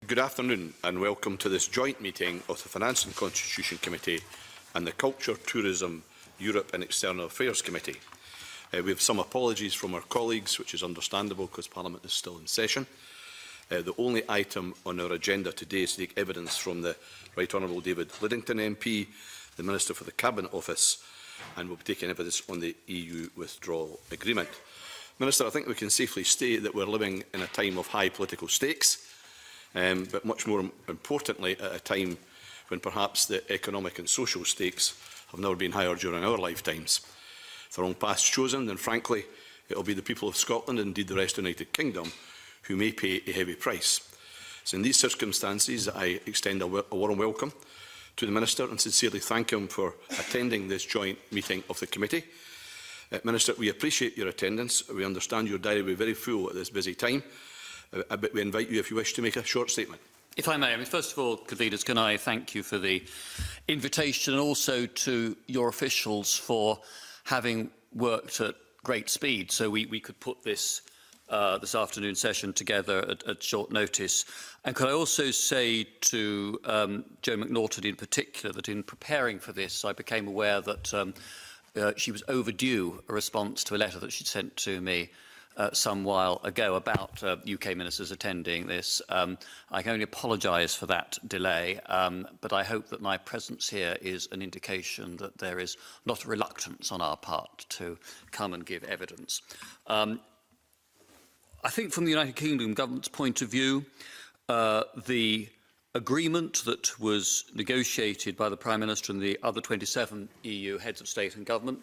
Good afternoon and welcome to this joint meeting of the Finance and Constitution Committee and the Culture, Tourism, Europe and External Affairs Committee. We have some apologies from our colleagues, which is understandable because Parliament is still in session. The only item on our agenda today is to take evidence from the Right Honourable David Lidington MP, the Minister for the Cabinet Office, and we'll be taking evidence on the EU withdrawal agreement. Minister, I think we can safely state that we're living in a time of high political stakes, but much more importantly at a time when perhaps the economic and social stakes have never been higher during our lifetimes. If the wrong path's chosen, then frankly it will be the people of Scotland and indeed the rest of the United Kingdom who may pay a heavy price. So in these circumstances I extend a warm welcome to the Minister and sincerely thank him for attending this joint meeting of the committee. Minister, we appreciate your attendance. We understand your diary will be very full at this busy time, but we invite you, if you wish, to make a short statement. If I may, first of all, conveners, can I thank you for the invitation and also to your officials for having worked at great speed so we could put this afternoon session together at short notice. And could I also say to Jo McNaughton in particular that in preparing for this I became aware that she was overdue a response to a letter that she'd sent to me some while ago about UK ministers attending this. I can only apologise for that delay, but I hope that my presence here is an indication that there is not a reluctance on our part to come and give evidence. I think from the United Kingdom government's point of view, the agreement that was negotiated by the Prime Minister and the other 27 EU heads of state and government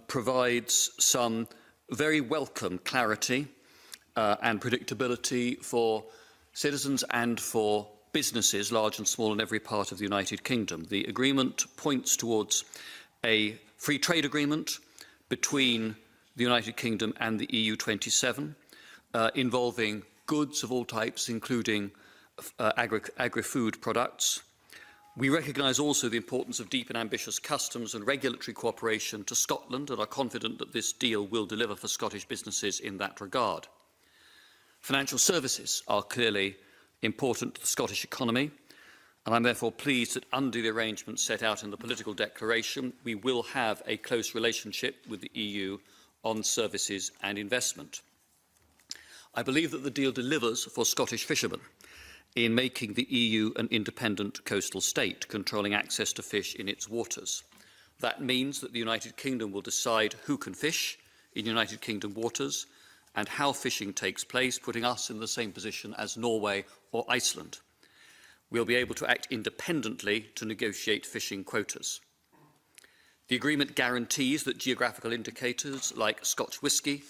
provides some very welcome clarity and predictability for citizens and for businesses, large and small, in every part of the United Kingdom. The agreement points towards a free trade agreement between the United Kingdom and the EU 27, involving goods of all types, including agri-food products. We recognise also the importance of deep and ambitious customs and regulatory cooperation to Scotland and are confident that this deal will deliver for Scottish businesses in that regard. Financial services are clearly important to the Scottish economy, and I'm therefore pleased that under the arrangements set out in the political declaration, we will have a close relationship with the EU on services and investment. I believe that the deal delivers for Scottish fishermen in making the EU an independent coastal state, controlling access to fish in its waters. That means that the United Kingdom will decide who can fish in United Kingdom waters and how fishing takes place, putting us in the same position as Norway or Iceland. We'll be able to act independently to negotiate fishing quotas. The agreement guarantees that geographical indicators like Scotch whisky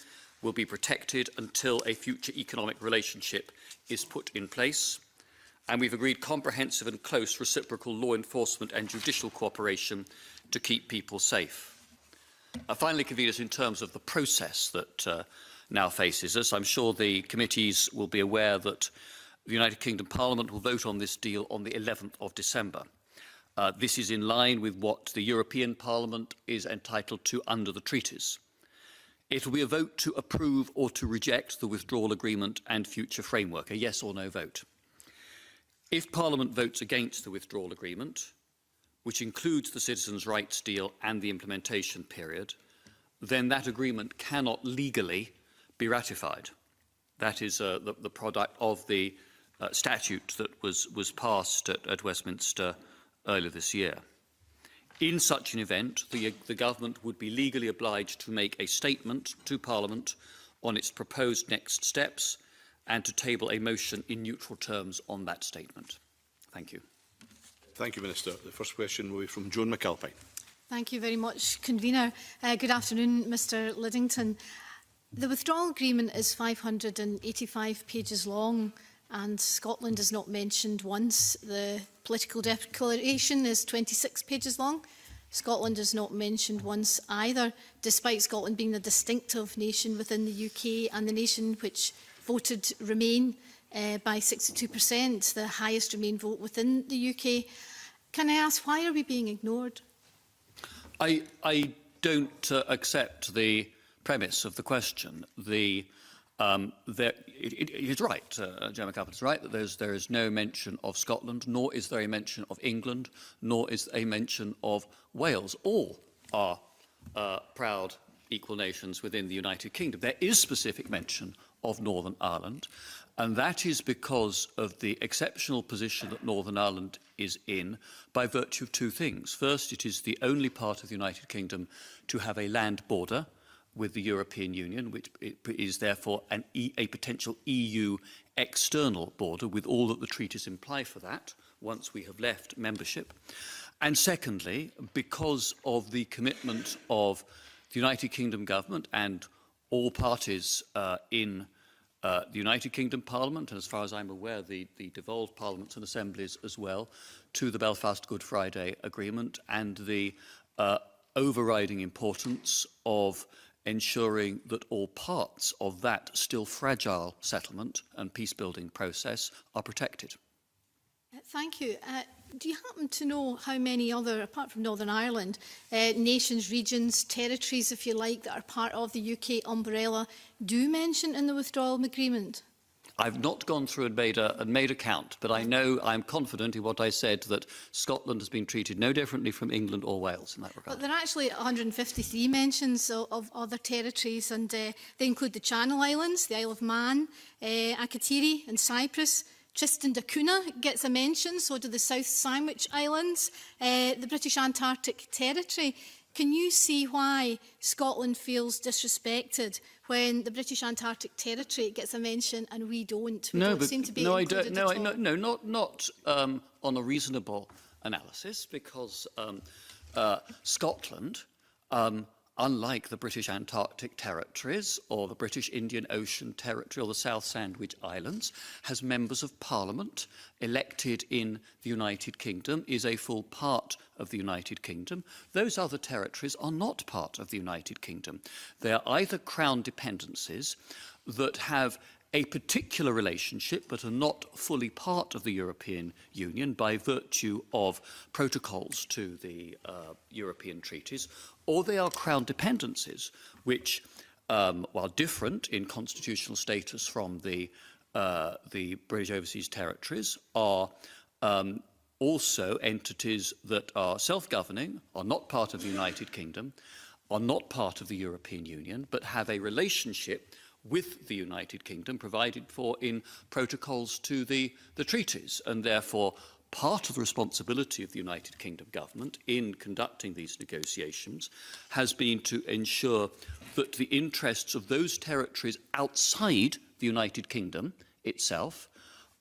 will be protected until a future economic relationship is put in place. And we've agreed comprehensive and close reciprocal law enforcement and judicial cooperation to keep people safe. Finally, conveners, in terms of the process that now faces us, I'm sure the committees will be aware that the United Kingdom Parliament will vote on this deal on the 11th of December. This is in line with what the European Parliament is entitled to under the treaties. It will be a vote to approve or to reject the withdrawal agreement and future framework, a yes or no vote. If Parliament votes against the withdrawal agreement, which includes the citizens' rights deal and the implementation period, then that agreement cannot legally be ratified. That is the product of the statute that was passed at Westminster earlier this year. In such an event, the government would be legally obliged to make a statement to Parliament on its proposed next steps and to table a motion in neutral terms on that statement. Thank you. Thank you, Minister. The first question will be from Joan McAlpine. Thank you very much, Convener. Good afternoon, Mr Lidington. The withdrawal agreement is 585 pages long and Scotland is not mentioned once. The political declaration is 26 pages long. Scotland is not mentioned once either, despite Scotland being the distinctive nation within the UK and the nation which voted Remain by 62%, the highest Remain vote within the UK. Can I ask, why are we being ignored? I don't accept the premise of the question. The It is right, Gemma Caput is right, that there is no mention of Scotland, nor is there a mention of England, nor is a mention of Wales. All are proud equal nations within the United Kingdom. There is specific mention of Northern Ireland, and that is because of the exceptional position that Northern Ireland is in by virtue of two things. First, it is the only part of the United Kingdom to have a land border with the European Union, which is therefore a potential EU external border with all that the treaties imply for that once we have left membership. And secondly, because of the commitment of the United Kingdom government and all parties in the United Kingdom Parliament, and as far as I'm aware, the devolved parliaments and assemblies as well, to the Belfast Good Friday Agreement and the overriding importance of ensuring that all parts of that still fragile settlement and peace-building process are protected. Thank you. Do you happen to know how many other, apart from Northern Ireland, nations, regions, territories, if you like, that are part of the UK umbrella do mention in the withdrawal agreement? I've not gone through and made a count, but I know, I'm confident in what I said, that Scotland has been treated no differently from England or Wales in that regard. But there are actually 153 mentions of other territories, and they include the Channel Islands, the Isle of Man, Akrotiri and Cyprus. Tristan da Cunha gets a mention, so do the South Sandwich Islands, the British Antarctic Territory. Can you see why Scotland feels disrespected when the British Antarctic Territory gets a mention and we don't? We don't seem to be included at all. Not on a reasonable analysis, because Scotland, unlike the British Antarctic Territories or the British Indian Ocean Territory or the South Sandwich Islands, has members of Parliament elected in the United Kingdom, is a full part of the United Kingdom. Those other territories are not part of the United Kingdom. They are either Crown dependencies that have a particular relationship but are not fully part of the European Union by virtue of protocols to the European treaties, or they are Crown dependencies which, while different in constitutional status from the British Overseas Territories, are also entities that are self-governing, are not part of the United Kingdom, are not part of the European Union, but have a relationship with the United Kingdom provided for in protocols to the treaties, and therefore part of the responsibility of the United Kingdom government in conducting these negotiations has been to ensure that the interests of those territories outside the United Kingdom itself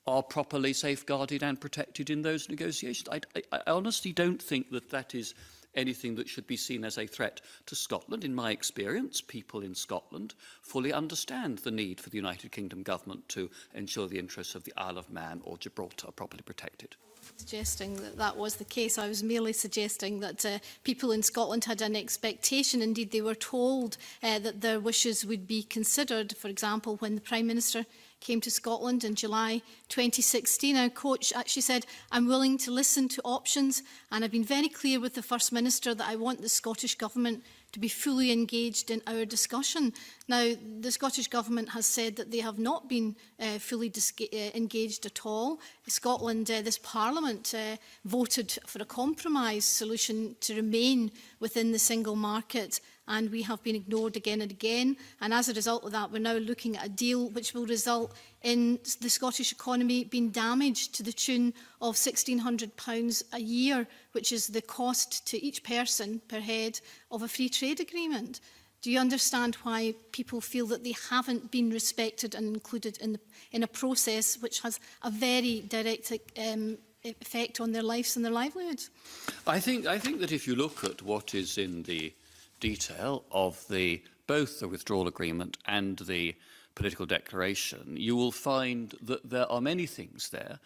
are properly safeguarded and protected in those negotiations. I honestly don't think that that is anything that should be seen as a threat to Scotland. In my experience, people in Scotland fully understand the need for the United Kingdom government to ensure the interests of the Isle of Man or Gibraltar are properly protected. Suggesting that that was the case. I was merely suggesting that people in Scotland had an expectation, indeed they were told that their wishes would be considered. For example, when the Prime Minister came to Scotland in July 2016, our coach actually said, "I'm willing to listen to options, and I've been very clear with the First Minister that I want the Scottish Government to be fully engaged in our discussion." Now, the Scottish Government has said that they have not been fully engaged at all. Scotland, this Parliament, voted for a compromise solution to remain within the single market, and we have been ignored again and again. And as a result of that, we're now looking at a deal which will result in the Scottish economy being damaged to the tune of £1,600 a year, which is the cost to each person per head of a free trade agreement. Do you understand why people feel that they haven't been respected and included in a process which has a very direct effect on their lives and their livelihoods? I think that if you look at what is in the detail of both the withdrawal agreement and the political declaration, you will find that there are many things there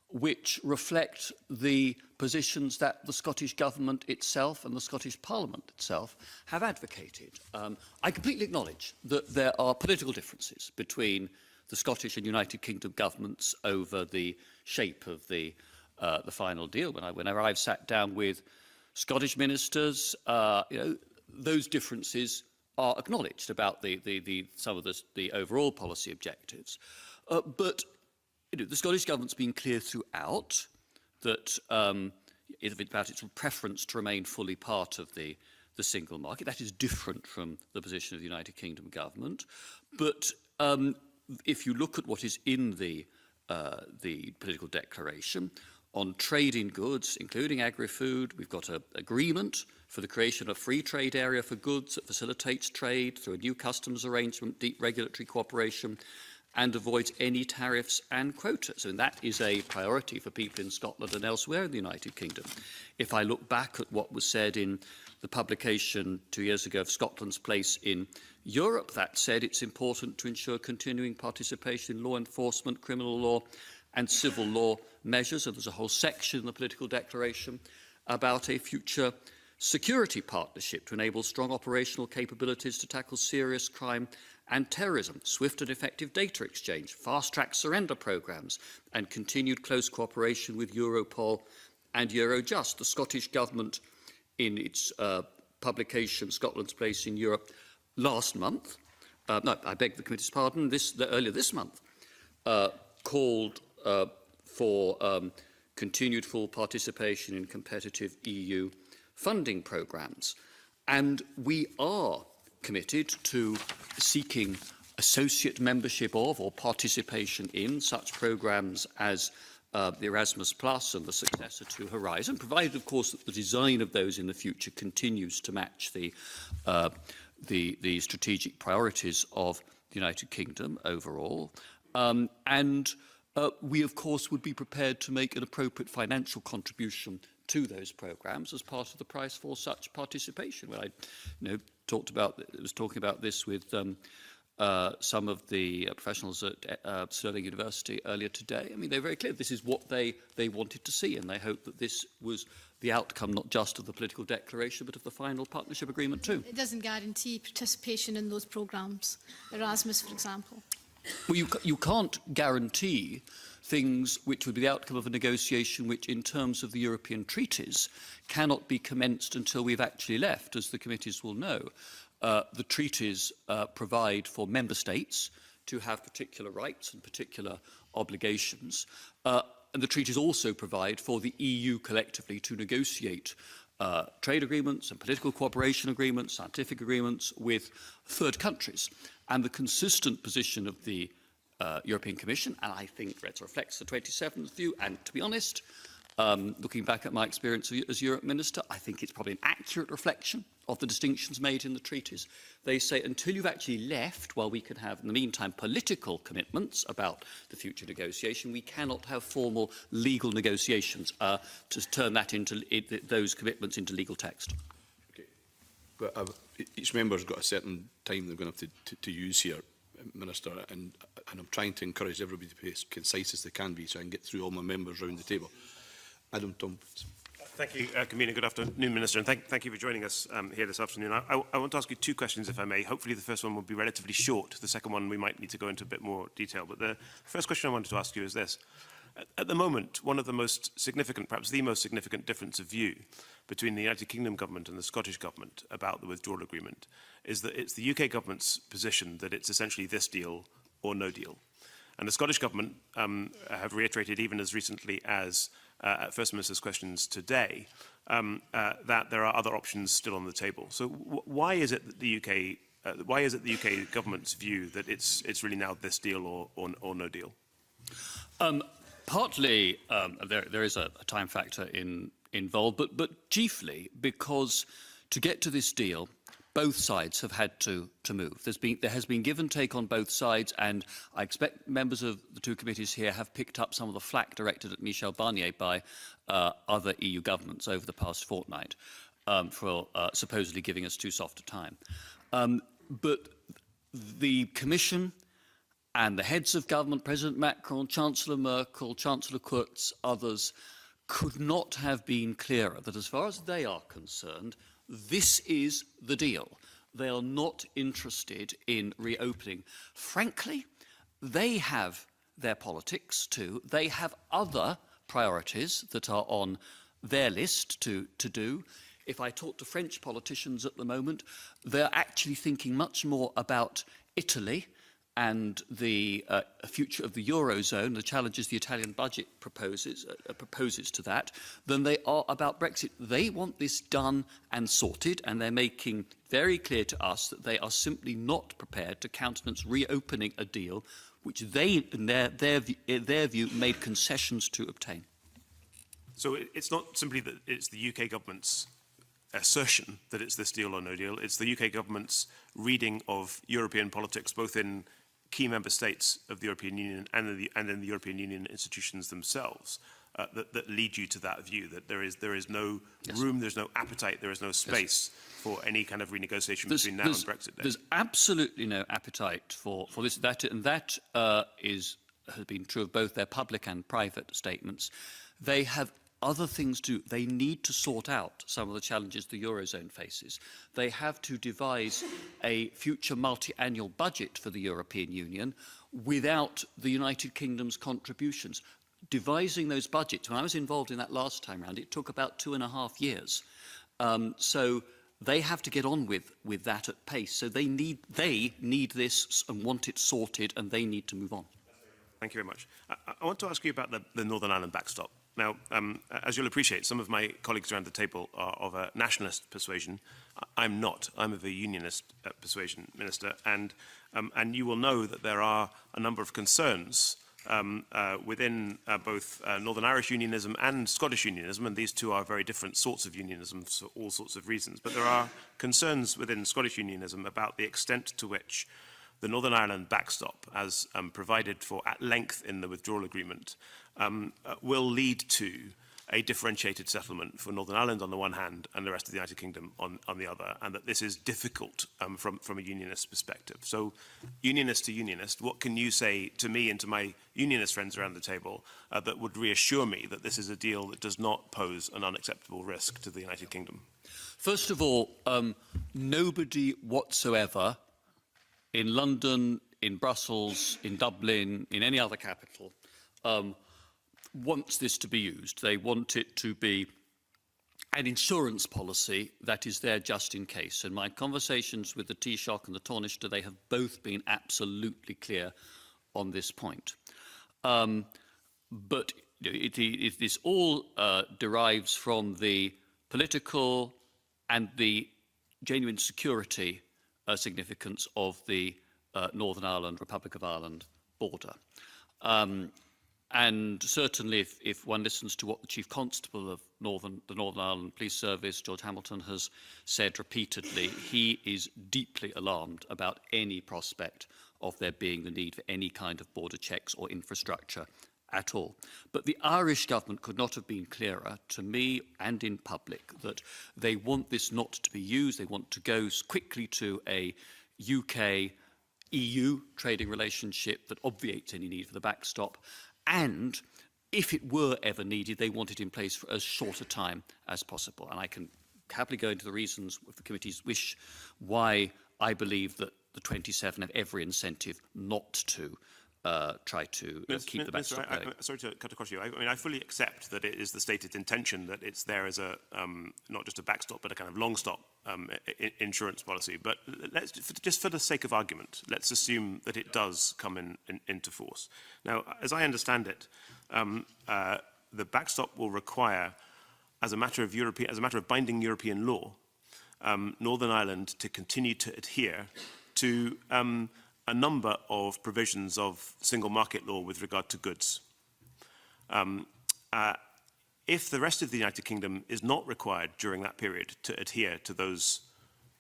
which reflect the positions that the Scottish Government itself and the Scottish Parliament itself have advocated. I completely acknowledge that there are political differences between the Scottish and United Kingdom governments over the shape of the final deal. Whenever I've sat down with Scottish ministers, those differences are acknowledged about some of the overall policy objectives. But the Scottish Government's been clear throughout that about its preference to remain fully part of the single market. That is different from the position of the United Kingdom Government. But if you look at what is in the political declaration, on trade in goods, including agri-food, we've got an agreement for the creation of a free trade area for goods that facilitates trade through a new customs arrangement, deep regulatory cooperation, and avoids any tariffs and quotas. And that is a priority for people in Scotland and elsewhere in the United Kingdom. If I look back at what was said in the publication 2 years ago of Scotland's place in Europe, that said it's important to ensure continuing participation in law enforcement, criminal law, and civil law measures. And there's a whole section in the political declaration about a future security partnership to enable strong operational capabilities to tackle serious crime and terrorism, swift and effective data exchange, fast-track surrender programmes, and continued close cooperation with Europol and Eurojust. The Scottish Government, in its publication, Scotland's Place in Europe, last month, no, I beg the committee's pardon, earlier this month, called for continued full participation in competitive EU funding programmes. And we are committed to seeking associate membership of or participation in such programmes as the Erasmus Plus and the successor to Horizon, provided, of course, that the design of those in the future continues to match the strategic priorities of the United Kingdom overall. We, of course, would be prepared to make an appropriate financial contribution to those programmes as part of the price for such participation. When I was talking about this with some of the professionals at Stirling University earlier today. I mean, they're very clear. This is what they wanted to see, and they hope that this was the outcome not just of the political declaration, but of the final partnership agreement too. It doesn't guarantee participation in those programmes, Erasmus, for example. Well, you can't guarantee things which would be the outcome of a negotiation which, in terms of the European treaties, cannot be commenced until we've actually left, as the committees will know. The treaties provide for member states to have particular rights and particular obligations. And the treaties also provide for the EU collectively to negotiate trade agreements and political cooperation agreements, scientific agreements with third countries. And the consistent position of the European Commission, and I think that reflects the 27th view, and to be honest, looking back at my experience as Europe Minister, I think it's probably an accurate reflection of the distinctions made in the treaties. They say until you've actually left, while we can have, in the meantime, political commitments about the future negotiation, we cannot have formal legal negotiations to turn that into those commitments into legal text. Okay. But each member's got a certain time they're going to have to use here, Minister, and I'm trying to encourage everybody to be as concise as they can be so I can get through all my members round the table. Adam Tompkins. Thank you, Convener. Good afternoon, Minister, and thank you for joining us here this afternoon. I want to ask you two questions, if I may. Hopefully the first one will be relatively short. The second one we might need to go into a bit more detail. But the first question I wanted to ask you is this. At the moment, one of the most significant, perhaps the most significant difference of view between the United Kingdom Government and the Scottish Government about the withdrawal agreement is that it's the UK Government's position that it's essentially this deal or no deal. And the Scottish Government have reiterated, even as recently as at First Minister's questions today, that there are other options still on the table. So why is it that the UK Government's view that it's really now this deal or no deal? Partly there is a time factor involved, but chiefly because to get to this deal, both sides have had to move. There has been give and take on both sides, and I expect members of the two committees here have picked up some of the flack directed at Michel Barnier by other EU governments over the past fortnight for supposedly giving us too soft a time. But the Commission and the heads of government, President Macron, Chancellor Merkel, Chancellor Kurz, others, could not have been clearer that as far as they are concerned, this is the deal. They are not interested in reopening. Frankly, they have their politics too. They have other priorities that are on their list to do. If I talk to French politicians at the moment, they're actually thinking much more about Italy and the future of the Eurozone, the challenges the Italian budget proposes to that, than they are about Brexit. They want this done and sorted, and they're making very clear to us that they are simply not prepared to countenance reopening a deal which they, in their view, made concessions to obtain. So it's not simply that it's the UK government's assertion that it's this deal or no deal. It's the UK government's reading of European politics, both in key member states of the European Union and in the European Union institutions themselves, that lead you to that view, that there is no room, there's no appetite, there is no space for any kind of renegotiation between now and Brexit Day. There's absolutely no appetite for this, and that has been true of both their public and private statements. They have other things to do. They need to sort out some of the challenges the Eurozone faces. They have to devise a future multi-annual budget for the European Union without the United Kingdom's contributions. Devising those budgets, when I was involved in that last time round, it took about 2.5 years. So they have to get on with that at pace. So they need this and want it sorted, and they need to move on. Thank you very much. I want to ask you about the Northern Ireland backstop. Now, as you'll appreciate, some of my colleagues around the table are of a nationalist persuasion. I'm not. I'm of a unionist persuasion, Minister. And you will know that there are a number of concerns within both Northern Irish unionism and Scottish unionism, and these two are very different sorts of unionism for all sorts of reasons. But there are concerns within Scottish unionism about the extent to which the Northern Ireland backstop, as provided for at length in the withdrawal agreement, will lead to a differentiated settlement for Northern Ireland on the one hand and the rest of the United Kingdom on the other, and that this is difficult from a unionist perspective. So, unionist to unionist, what can you say to me and to my unionist friends around the table that would reassure me that this is a deal that does not pose an unacceptable risk to the United Kingdom? First of all, nobody whatsoever in London, in Brussels, in Dublin, in any other capital, wants this to be used. They want it to be an insurance policy that is there just in case. And my conversations with the Taoiseach and the Taoiseach, they have both been absolutely clear on this point. But this all derives from the political and the genuine security significance of the Northern Ireland, Republic of Ireland border. And certainly if one listens to what the Chief Constable of the Northern Ireland Police Service, George Hamilton, has said repeatedly, he is deeply alarmed about any prospect of there being the need for any kind of border checks or infrastructure at all. But the Irish government could not have been clearer to me and in public that they want this not to be used. They want to go quickly to a UK-EU trading relationship that obviates any need for the backstop. And if it were ever needed, they want it in place for as short a time as possible. And I can happily go into the reasons, if the committee's wish, why I believe that the 27 have every incentive not to try to keep the backstop going. Sorry to cut across you. I mean, I fully accept that it is the stated intention that it's there as a not just a backstop, but a kind of long stop insurance policy. But just for the sake of argument, let's assume that it does come into force. Now, as I understand it, the backstop will require, as a matter of binding European law, Northern Ireland to continue to adhere to a number of provisions of single market law with regard to goods. If the rest of the United Kingdom is not required during that period to adhere to those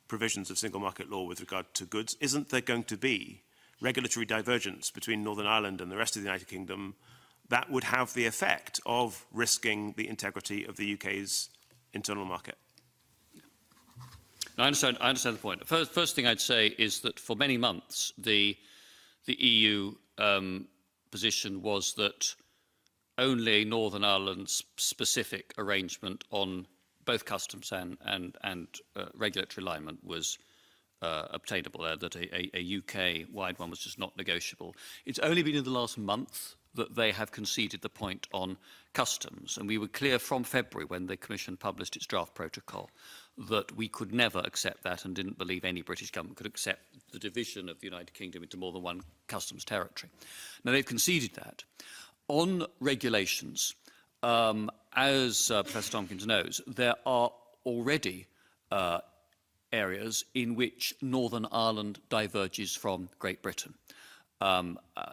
provisions of single market law with regard to goods, isn't there going to be regulatory divergence between Northern Ireland and the rest of the United Kingdom that would have the effect of risking the integrity of the UK's internal market? I understand the point. First thing I'd say is that for many months the EU position was that only Northern Ireland's specific arrangement on both customs and regulatory alignment was obtainable, that a UK-wide one was just not negotiable. It's only been in the last month that they have conceded the point on customs. And we were clear from February, when the Commission published its draft protocol, that we could never accept that and didn't believe any British government could accept the division of the United Kingdom into more than one customs territory. Now, they've conceded that. On regulations, as Professor Tompkins knows, there are already areas in which Northern Ireland diverges from Great Britain.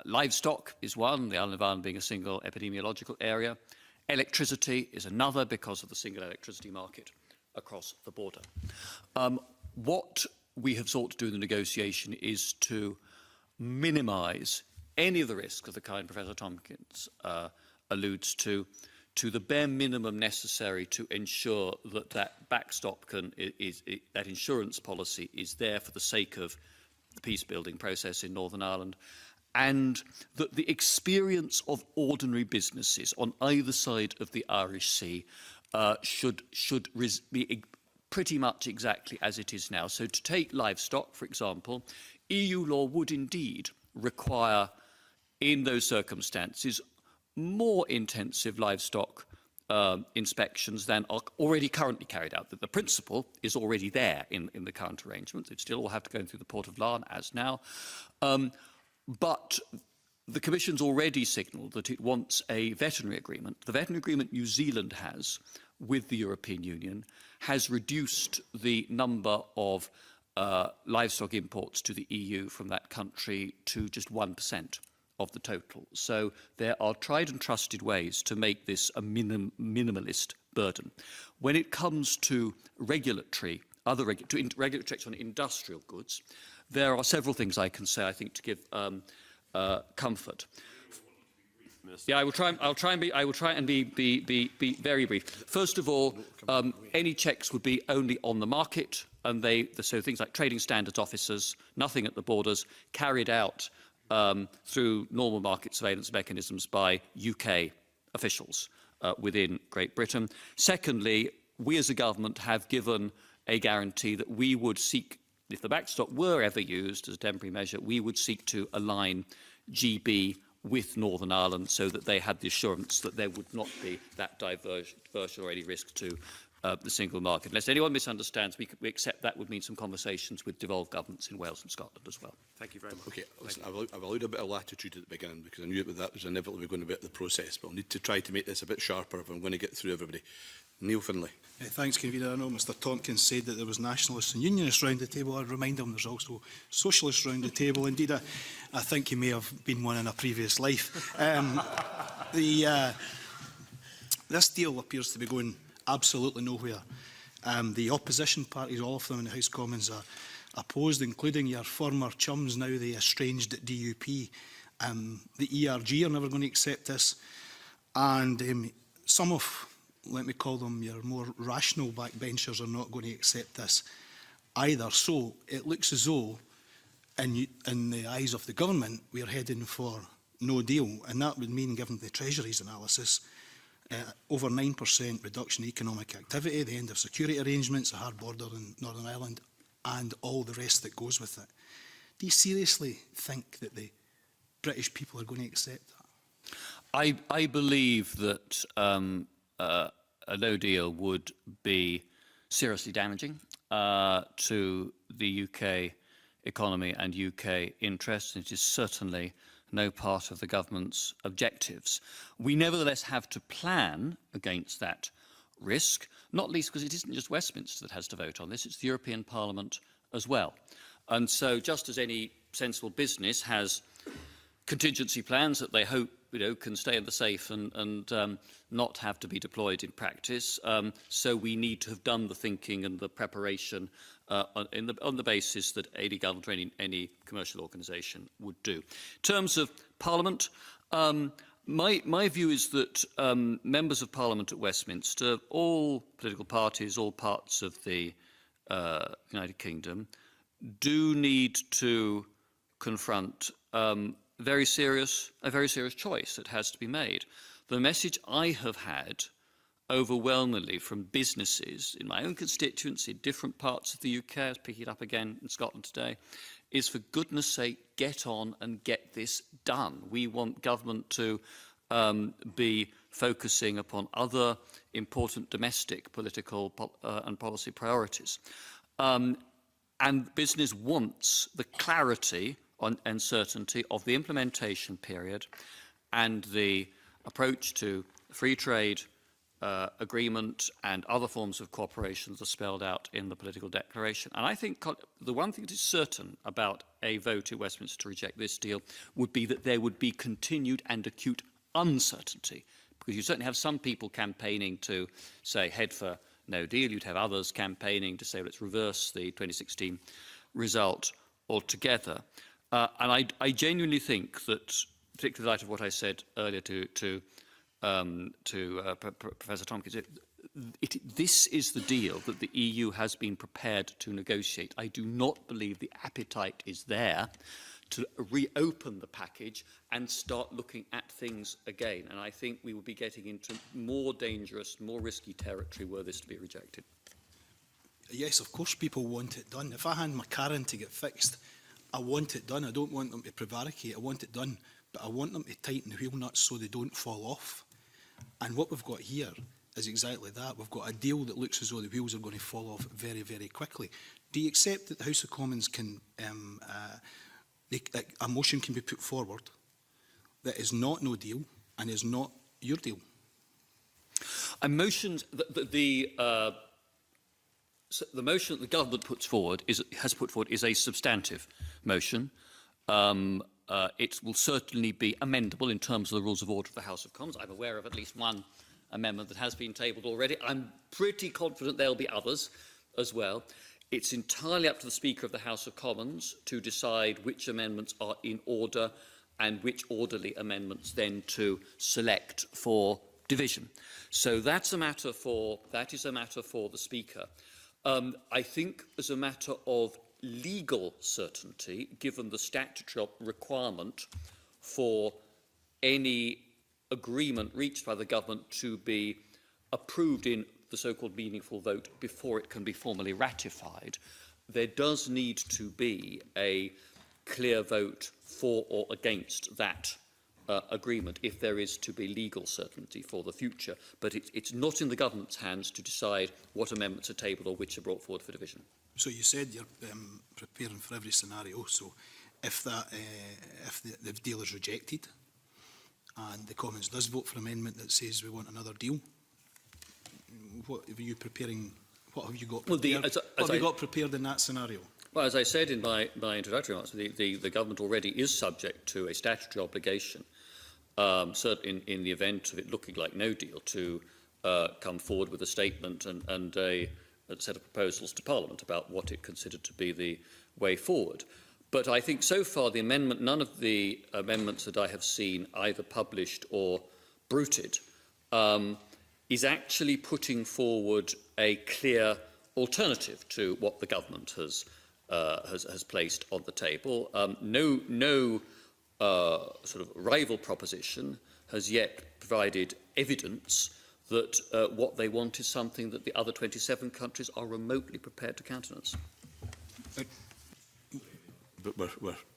Livestock is one, the island of Ireland being a single epidemiological area. Electricity is another because of the single electricity market across the border. What we have sought to do in the negotiation is to minimise any of the risks of the kind Professor Tompkins alludes to the bare minimum necessary to ensure that that backstop that insurance policy is there for the sake of the peace-building process in Northern Ireland, and that the experience of ordinary businesses on either side of the Irish Sea should be pretty much exactly as it is now. So to take livestock, for example, EU law would indeed require, in those circumstances, more intensive livestock inspections than are already currently carried out. The principle is already there in the current arrangements. It still all have to go through the Port of Larne, as now. But the Commission's already signalled that it wants a veterinary agreement. The veterinary agreement New Zealand has with the European Union has reduced the number of livestock imports to the EU from that country to just 1% of the total. So there are tried and trusted ways to make this a minimalist burden. When it comes to regulatory checks on industrial goods, there are several things I can say, I think, to give comfort. Yeah, I will try and be very brief. First of all, any checks would be only on the market, and so things like trading standards officers, nothing at the borders, carried out through normal market surveillance mechanisms by UK officials within Great Britain. Secondly, we as a government have given a guarantee that we would seek, if the backstop were ever used as a temporary measure, we would seek to align GB with Northern Ireland so that they had the assurance that there would not be that diversion or any risk to the single market. Unless anyone misunderstands, we accept that would mean some conversations with devolved governments in Wales and Scotland as well. Thank you very much. Okay, listen, I've allowed a bit of latitude at the beginning because I knew that was inevitably going to be the process, but I'll need to try to make this a bit sharper if I'm going to get through everybody. Neil Finlay. Thanks, Convener. I know Mr Tompkins said that there was nationalists and unionists round the table. I'd remind him there's also socialists round the table. Indeed, I think he may have been one in a previous life. This deal appears to be going absolutely nowhere. The opposition parties, all of them in the House of Commons, are opposed, including your former chums, now the estranged DUP. The ERG are never going to accept this. And some of, let me call them, your more rational backbenchers are not going to accept this either. So it looks as though, in the eyes of the government, we are heading for no deal. And that would mean, given the Treasury's analysis, over 9% reduction in economic activity, the end of security arrangements, a hard border in Northern Ireland, and all the rest that goes with it. Do you seriously think that the British people are going to accept that? I believe that a no deal would be seriously damaging to the UK economy and UK interests. It is certainly no part of the government's objectives. We nevertheless have to plan against that risk, not least because it isn't just Westminster that has to vote on this, it's the European Parliament as well. And so just as any sensible business has contingency plans that they hope can stay in the safe and not have to be deployed in practice, so we need to have done the thinking and the preparation on the basis that any government or any commercial organisation would do. In terms of Parliament, my view is that members of Parliament at Westminster, all political parties, all parts of the United Kingdom, do need to confront a very serious choice that has to be made. The message I have had overwhelmingly from businesses in my own constituency, different parts of the UK, I was picking it up again in Scotland today, is, for goodness sake, get on and get this done. We want government to be focusing upon other important domestic political and policy priorities. And business wants the clarity and certainty of the implementation period and the approach to free trade agreement and other forms of cooperation that are spelled out in the political declaration. And I think the one thing that is certain about a vote in Westminster to reject this deal would be that there would be continued and acute uncertainty, because you certainly have some people campaigning to say head for no deal. You'd have others campaigning to say let's reverse the 2016 result altogether. And I genuinely think that, particularly in light of what I said earlier to Professor Tompkins, this is the deal that the EU has been prepared to negotiate. I do not believe the appetite is there to reopen the package and start looking at things again. And I think we will be getting into more dangerous, more risky territory were this to be rejected. Yes, of course people want it done. If I hand my car in to get fixed, I want it done. I don't want them to prevaricate. I want it done. But I want them to tighten the wheel nuts so they don't fall off. And what we've got here is exactly that. We've got a deal that looks as though the wheels are going to fall off very, very quickly. Do you accept that the House of Commons can, a motion can be put forward that is not no deal and is not your deal? A motion, the motion that the government has put forward is a substantive motion. It will certainly be amendable in terms of the rules of order of the House of Commons. I'm aware of at least one amendment that has been tabled already. I'm pretty confident there'll be others as well. It's entirely up to the Speaker of the House of Commons to decide which amendments are in order and which orderly amendments then to select for division. So that is a matter for the Speaker. I think as a matter of legal certainty, given the statutory requirement for any agreement reached by the government to be approved in the so-called meaningful vote before it can be formally ratified, there does need to be a clear vote for or against that agreement if there is to be legal certainty for the future. But it's not in the government's hands to decide what amendments are tabled or which are brought forward for division. So you said you're preparing for every scenario. So if the deal is rejected and the Commons does vote for an amendment that says we want another deal, what are you preparing? What have you got prepared? What have you got prepared in that scenario? Well, as I said in my introductory remarks, the government already is subject to a statutory obligation, certainly in the event of it looking like no deal, to come forward with a statement and a set of proposals to Parliament about what it considered to be the way forward. But I think so far none of the amendments that I have seen either published or bruited is actually putting forward a clear alternative to what the government has placed on the table. No sort of rival proposition has yet provided evidence that what they want is something that the other 27 countries are remotely prepared to countenance. But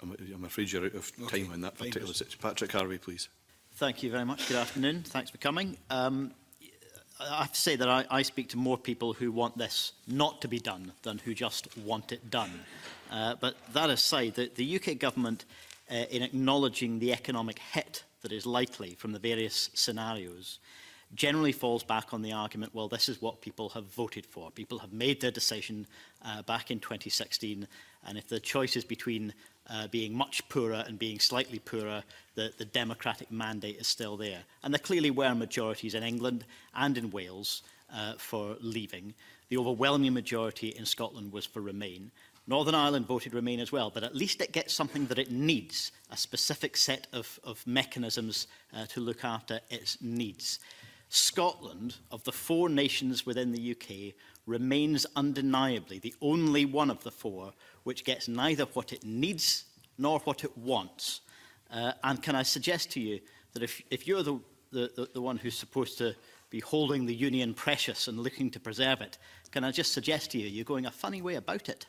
I'm afraid you're out of time on that particular situation. Patrick Harvey, please. Thank you very much. Good afternoon. Thanks for coming. I have to say that I speak to more people who want this not to be done than who just want it done. But that aside, the UK government, in acknowledging the economic hit that is likely from the various scenarios, generally falls back on the argument, well, this is what people have voted for. People have made their decision back in 2016, and if the choice is between being much poorer and being slightly poorer, the democratic mandate is still there. And there clearly were majorities in England and in Wales for leaving. The overwhelming majority in Scotland was for Remain. Northern Ireland voted Remain as well, but at least it gets something that it needs, a specific set of mechanisms to look after its needs. Scotland, of the 4 nations within the UK, remains undeniably the only one of the 4 which gets neither what it needs nor what it wants. And can I suggest to you that if you're the one who's supposed to be holding the union precious and looking to preserve it, can I just suggest to you, you're going a funny way about it?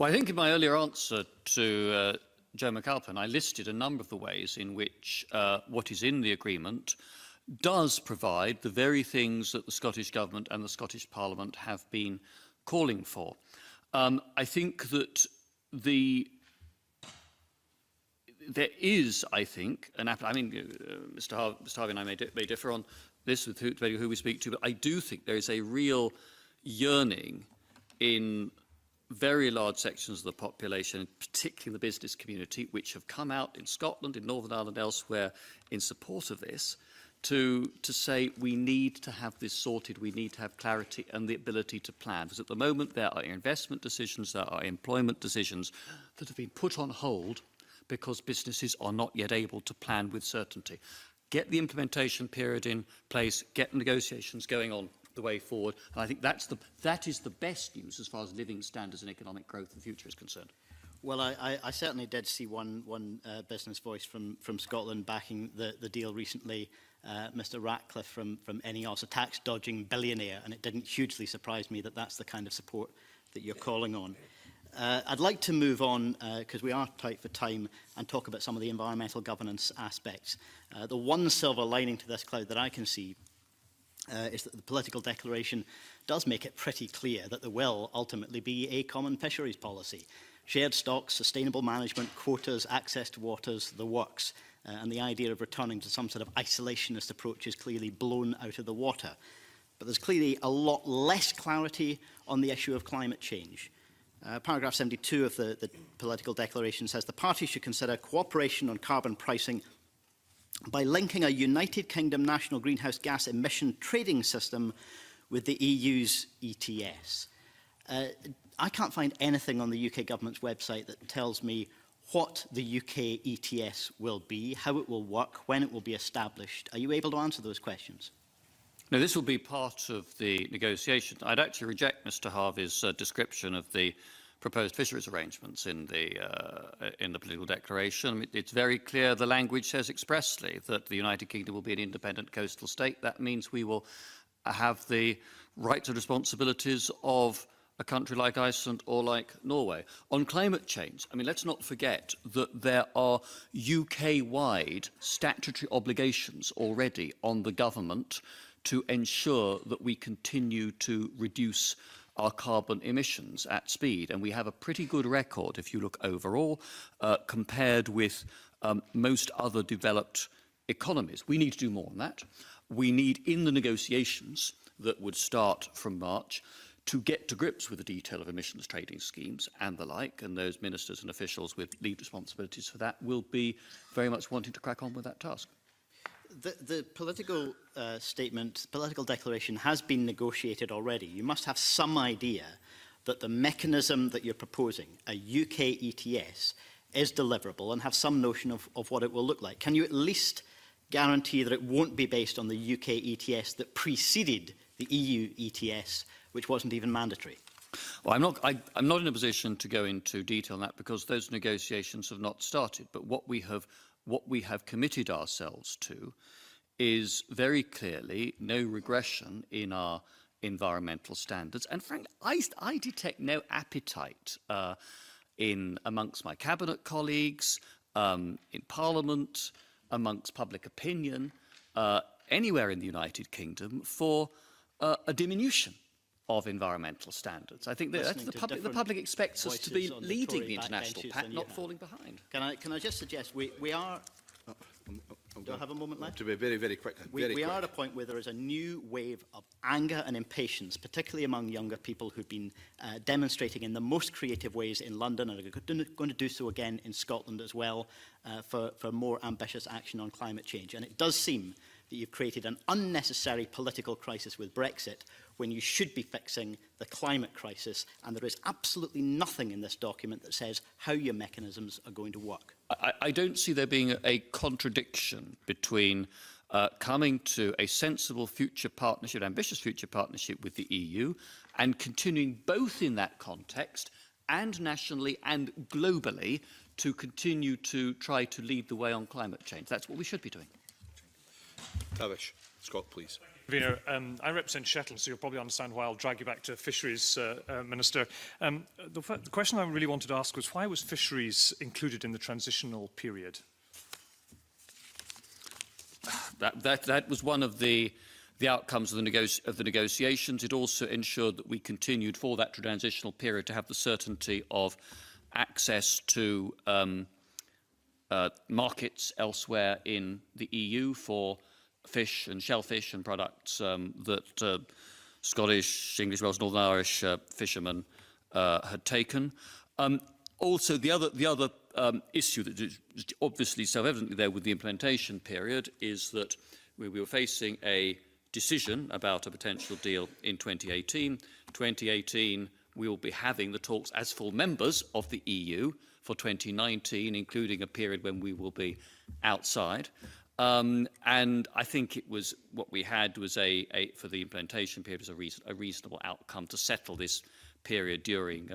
Well, I think in my earlier answer to Joe McAlpin, I listed a number of the ways in which what is in the agreement does provide the very things that the Scottish Government and the Scottish Parliament have been calling for. I think that there is, I think, Mr. Harvey and I may differ on this with who we speak to, but I do think there is a real yearning in very large sections of the population, particularly the business community, which have come out in Scotland, in Northern Ireland, elsewhere, in support of this, to say we need to have this sorted, we need to have clarity and the ability to plan. Because at the moment there are investment decisions, there are employment decisions that have been put on hold because businesses are not yet able to plan with certainty. Get the implementation period in place, get negotiations going on the way forward. And I think that is the best news as far as living standards and economic growth in the future is concerned. Well, I certainly did see one business voice from Scotland backing the deal recently, Mr. Ratcliffe from NEOS, a tax-dodging billionaire, and it didn't hugely surprise me that that's the kind of support that you're calling on. I'd like to move on, because we are tight for time, and talk about some of the environmental governance aspects. The one silver lining to this cloud that I can see is that the political declaration does make it pretty clear that there will ultimately be a common fisheries policy. Shared stocks, sustainable management, quotas, access to waters, the works. And the idea of returning to some sort of isolationist approach is clearly blown out of the water. But there's clearly a lot less clarity on the issue of climate change. Paragraph 72 of the political declaration says the parties should consider cooperation on carbon pricing by linking a United Kingdom national greenhouse gas emission trading system with the EU's ETS. I can't find anything on the UK government's website that tells me what the UK ETS will be, how it will work, when it will be established. Are you able to answer those questions? No, this will be part of the negotiation. I'd actually reject Mr. Harvey's description of the proposed fisheries arrangements in the political declaration. It's very clear, the language says expressly that the United Kingdom will be an independent coastal state. That means we will have the rights and responsibilities of a country like Iceland or like Norway. On climate change, let's not forget that there are UK-wide statutory obligations already on the government to ensure that we continue to reduce our carbon emissions at speed. And we have a pretty good record, if you look overall, compared with most other developed economies. We need to do more on that. We need, in the negotiations that would start from March, to get to grips with the detail of emissions trading schemes and the like, and those ministers and officials with lead responsibilities for that will be very much wanting to crack on with that task. The political political declaration has been negotiated already. You must have some idea that the mechanism that you're proposing, a UK ETS, is deliverable and have some notion of what it will look like. Can you at least guarantee that it won't be based on the UK ETS that preceded the EU ETS, which wasn't even mandatory? Well, I'm not in a position to go into detail on that because those negotiations have not started. But what we have committed ourselves to is very clearly no regression in our environmental standards. And frankly, I detect no appetite amongst my cabinet colleagues, in Parliament, amongst public opinion, anywhere in the United Kingdom for a diminution of environmental standards. I think that the public expects us to be leading the international pack, not falling behind. Can I just suggest we are... Do I have a moment left? To be very, very quick. We are at a point where there is a new wave of anger and impatience, particularly among younger people who've been demonstrating in the most creative ways in London and are going to do so again in Scotland as well for more ambitious action on climate change. And it does seem that you've created an unnecessary political crisis with Brexit when you should be fixing the climate crisis, and there is absolutely nothing in this document that says how your mechanisms are going to work. I don't see there being a contradiction between coming to a sensible future partnership, ambitious future partnership with the EU, and continuing both in that context and nationally and globally to continue to try to lead the way on climate change. That's what we should be doing. Tavish. Scott, please. Convener, I represent Shetland, so you'll probably understand why I'll drag you back to Fisheries, Minister. The question I really wanted to ask was, why was fisheries included in the transitional period? That was one of the outcomes of the negotiations. It also ensured that we continued for that transitional period to have the certainty of access to markets elsewhere in the EU for fish and shellfish and products that Scottish, English, Welsh, Northern Irish fishermen had taken. Also, the other issue that is obviously self-evidently there with the implementation period is that we were facing a decision about a potential deal in 2018. 2018, we will be having the talks as full members of the EU for 2019, including a period when we will be outside. And I think it was what we had was for the implementation period was a reasonable outcome to settle this period during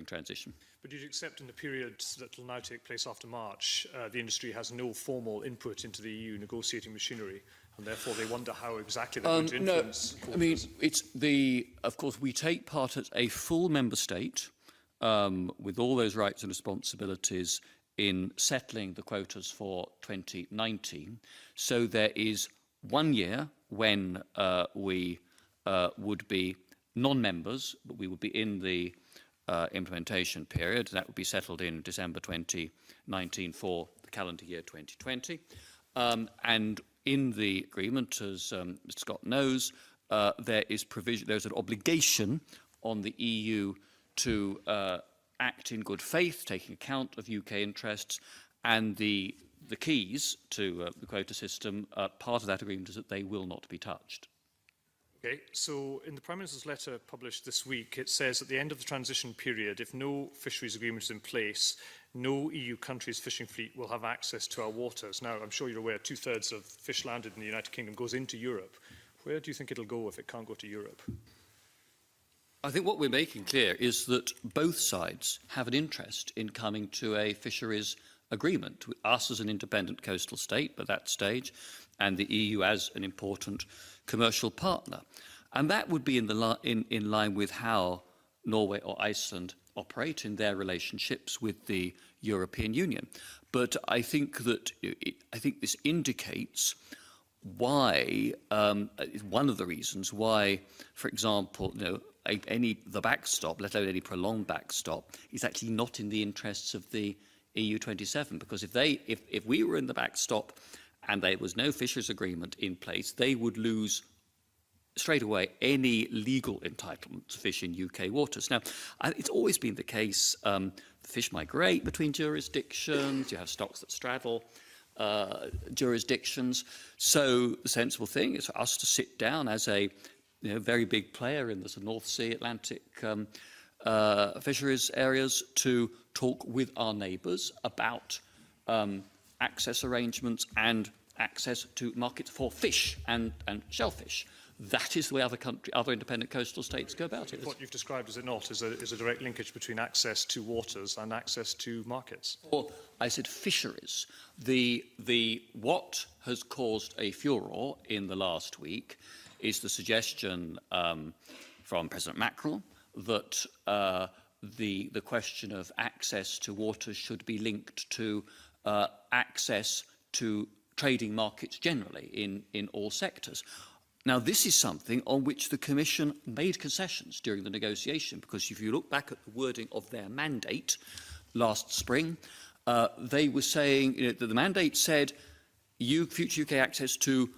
transition. But do you accept in the period that will now take place after March, the industry has no formal input into the EU negotiating machinery, and therefore they wonder how exactly they're going to influence? No, I mean, of course, we take part as a full member state with all those rights and responsibilities in settling the quotas for 2019. So there is 1 year when we would be non-members, but we would be in the implementation period. That would be settled in December 2019 for the calendar year 2020. And in the agreement, as Mr. Scott knows, there's an obligation on the EU to act in good faith, taking account of UK interests, and the keys to the quota system, part of that agreement is that they will not be touched. Okay, so in the Prime Minister's letter published this week, it says at the end of the transition period, if no fisheries agreement is in place, no EU country's fishing fleet will have access to our waters. Now, I'm sure you're aware 2/3 of fish landed in the United Kingdom goes into Europe. Where do you think it'll go if it can't go to Europe? I think what we're making clear is that both sides have an interest in coming to a fisheries agreement, with us as an independent coastal state at that stage, and the EU as an important commercial partner. And that would be in line with how Norway or Iceland operate in their relationships with the European Union. But I think that this indicates why, one of the reasons why, for example, the backstop, let alone any prolonged backstop, is actually not in the interests of the EU 27. Because if we were in the backstop and there was no fisheries agreement in place, they would lose straight away any legal entitlement to fish in UK waters. Now, it's always been the case, the fish migrate between jurisdictions, you have stocks that straddle jurisdictions. So the sensible thing is for us to sit down as a very big player in the sort of North Sea, Atlantic fisheries areas to talk with our neighbours about access arrangements and access to markets for fish and shellfish. That is the way other independent coastal states go about it. What you've described, is it not, is a direct linkage between access to waters and access to markets? Or I said fisheries. What has caused a furore in the last week is the suggestion from President Macron that the question of access to waters should be linked to access to trading markets generally in all sectors. Now, this is something on which the Commission made concessions during the negotiation, because if you look back at the wording of their mandate last spring, they were saying that the mandate said future UK access to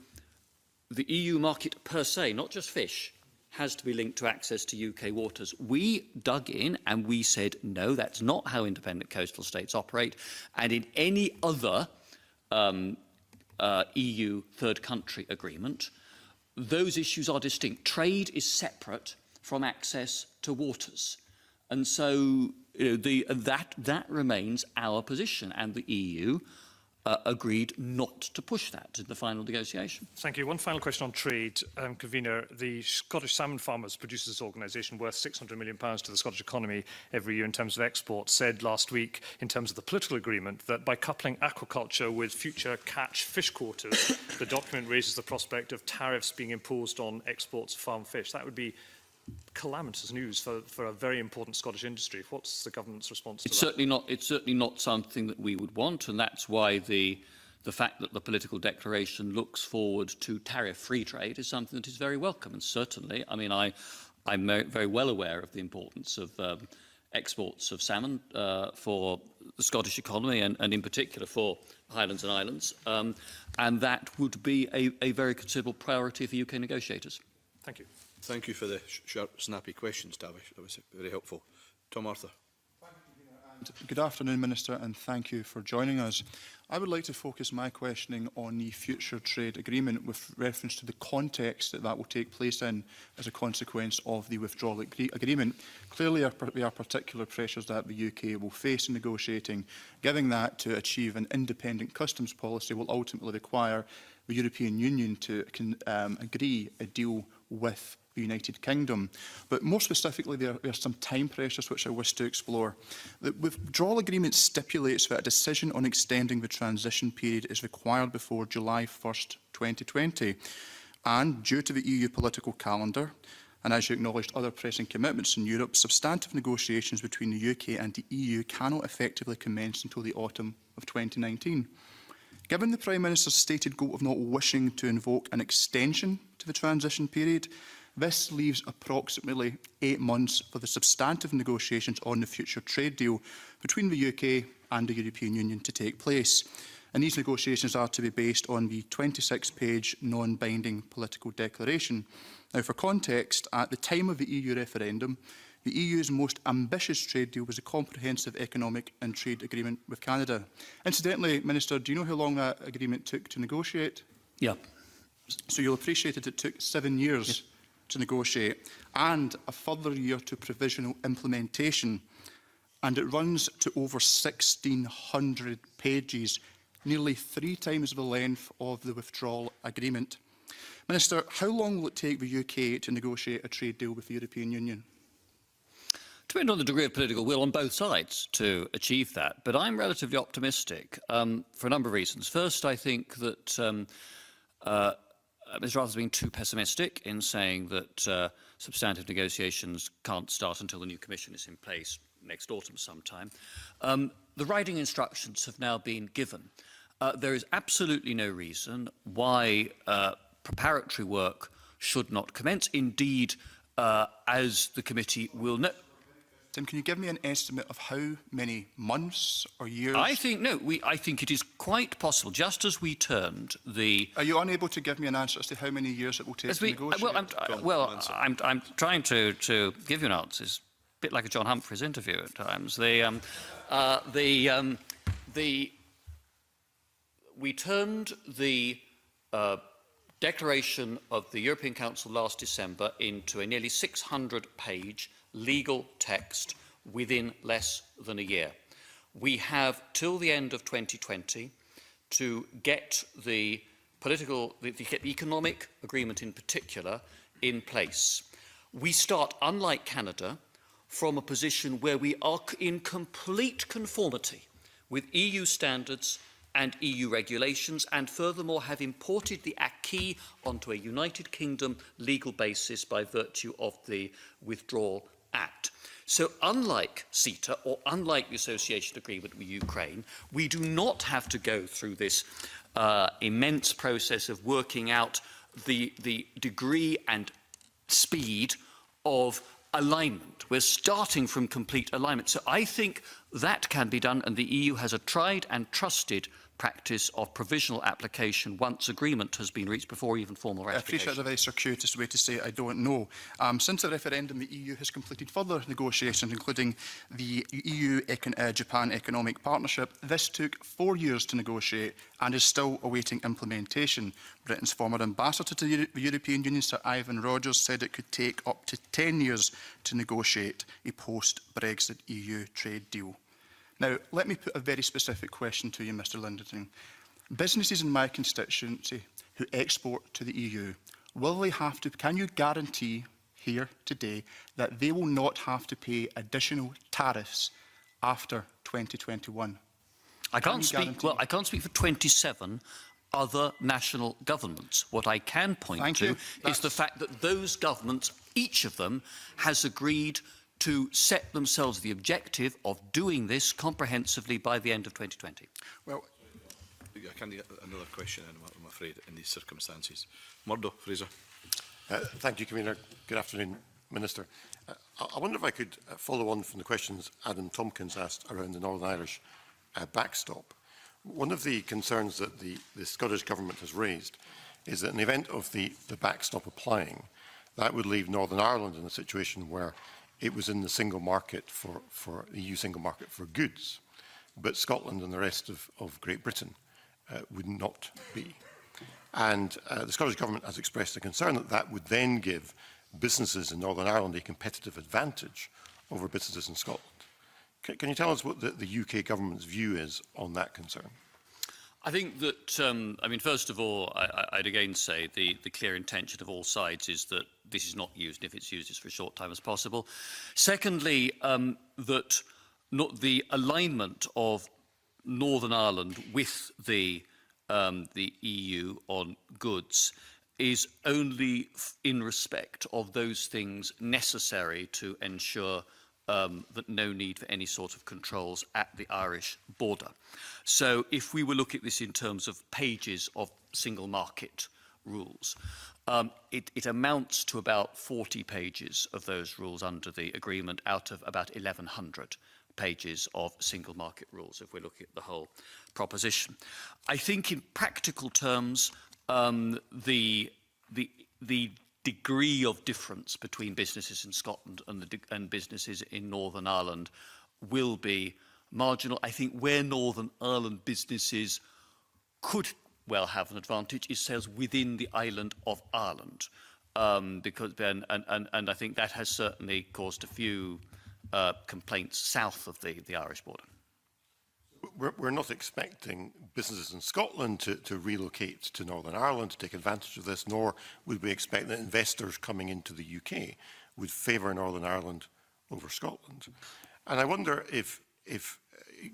the EU market per se, not just fish, has to be linked to access to UK waters. We dug in and we said, no, that's not how independent coastal states operate. And in any other EU third country agreement, those issues are distinct. Trade is separate from access to waters. And so that remains our position. And the EU agreed not to push that in the final negotiation. Thank you. One final question on trade. Convener, the Scottish Salmon Farmers Producers Organisation, worth £600 million to the Scottish economy every year in terms of exports, said last week, in terms of the political agreement, that by coupling aquaculture with future catch fish quotas, the document raises the prospect of tariffs being imposed on exports of farm fish. That would be calamitous news for a very important Scottish industry. What's the government's response to that? It's certainly not something that we would want, and that's why the fact that the political declaration looks forward to tariff-free trade is something that is very welcome. And certainly, I mean, I'm very well aware of the importance of exports of salmon for the Scottish economy and in particular for Highlands and Islands, and that would be a very considerable priority for UK negotiators. Thank you. Thank you for the sharp, snappy questions, Tavish. That was very helpful. Tom Arthur. Good afternoon, Minister, and thank you for joining us. I would like to focus my questioning on the future trade agreement with reference to the context that will take place in as a consequence of the withdrawal agreement. Clearly, there are particular pressures that the UK will face in negotiating, given that to achieve an independent customs policy will ultimately require the European Union to agree a deal with the United Kingdom. But more specifically, there are some time pressures which I wish to explore. The withdrawal agreement stipulates that a decision on extending the transition period is required before July 1st, 2020. And due to the EU political calendar, and as you acknowledged, other pressing commitments in Europe, substantive negotiations between the UK and the EU cannot effectively commence until the autumn of 2019. Given the Prime Minister's stated goal of not wishing to invoke an extension to the transition period, this leaves approximately 8 months for the substantive negotiations on the future trade deal between the UK and the European Union to take place. And these negotiations are to be based on the 26-page non-binding political declaration. Now, for context, at the time of the EU referendum, the EU's most ambitious trade deal was a comprehensive economic and trade agreement with Canada. Incidentally, Minister, do you know how long that agreement took to negotiate? Yeah. So you'll appreciate that it took 7 years. Yes. To negotiate, and a further year to provisional implementation, and it runs to over 1,600 pages, nearly 3 times the length of the withdrawal agreement. Minister, how long will it take the UK to negotiate a trade deal with the European Union? Depends on the degree of political will on both sides to achieve that, but I'm relatively optimistic for a number of reasons. First, I think that Ms Arthur has been too pessimistic in saying that substantive negotiations can't start until the new Commission is in place next autumn sometime. The writing instructions have now been given. There is absolutely no reason why preparatory work should not commence. Indeed, as the committee will know. Tim, can you give me an estimate of how many months or years? I think it is quite possible, just as we turned the... Are you unable to give me an answer as to how many years it will take to negotiate? I'm trying to give you an answer. It's a bit like a John Humphreys interview at times. We turned the declaration of the European Council last December into a nearly 600-page legal text within less than a year. We have till the end of 2020 to get the economic agreement in particular in place. We start, unlike Canada, from a position where we are in complete conformity with EU standards and EU regulations, and furthermore have imported the acquis onto a United Kingdom legal basis by virtue of the Withdrawal Act. So unlike CETA, or unlike the association agreement with Ukraine, we do not have to go through this immense process of working out the degree and speed of alignment. We're starting from complete alignment. So I think that can be done, and the EU has a tried and trusted practice of provisional application once agreement has been reached before even formal ratification. I appreciate the very circuitous way to say I don't know. Since the referendum, the EU has completed further negotiations, including the EU-Japan Economic Partnership. This took 4 years to negotiate and is still awaiting implementation. Britain's former ambassador to the European Union, Sir Ivan Rogers, said it could take up to 10 years to negotiate a post-Brexit EU trade deal. Now, let me put a very specific question to you, Mr Lidington. Businesses in my constituency who export to the EU, will they have to, can you guarantee here today that they will not have to pay additional tariffs after 2021? I can't speak for 27 other national governments. What I can point to is the fact that those governments, each of them, has agreed to set themselves the objective of doing this comprehensively by the end of 2020. Well, I can't get another question in, I'm afraid, in these circumstances. Murdo, Fraser. Thank you, Convener. Good afternoon, Minister. I wonder if I could follow on from the questions Adam Tompkins asked around the Northern Irish backstop. One of the concerns that the Scottish Government has raised is that in the event of the backstop applying, that would leave Northern Ireland in a situation where it was in the single market for the EU single market for goods, but Scotland and the rest of Great Britain would not be. And the Scottish Government has expressed a concern that that would then give businesses in Northern Ireland a competitive advantage over businesses in Scotland. Can you tell us what the UK Government's view is on that concern? I think that, I mean, first of all, I'd again say the clear intention of all sides is that this is not used, and if it's used, it's for a short time as possible. Secondly, that not the alignment of Northern Ireland with the EU on goods is only in respect of those things necessary to ensure that no need for any sort of controls at the Irish border. So if we were looking at this in terms of pages of single market rules, it amounts to about 40 pages of those rules under the agreement out of about 1,100 pages of single market rules, if we're looking at the whole proposition. I think in practical terms, the degree of difference between businesses in Scotland and businesses in Northern Ireland will be marginal. I think where Northern Ireland businesses could well have an advantage is sales within the island of Ireland, because then, and I think that has certainly caused a few complaints south of the Irish border. We're not expecting businesses in Scotland to relocate to Northern Ireland to take advantage of this, nor would we expect that investors coming into the UK would favour Northern Ireland over Scotland. And I wonder if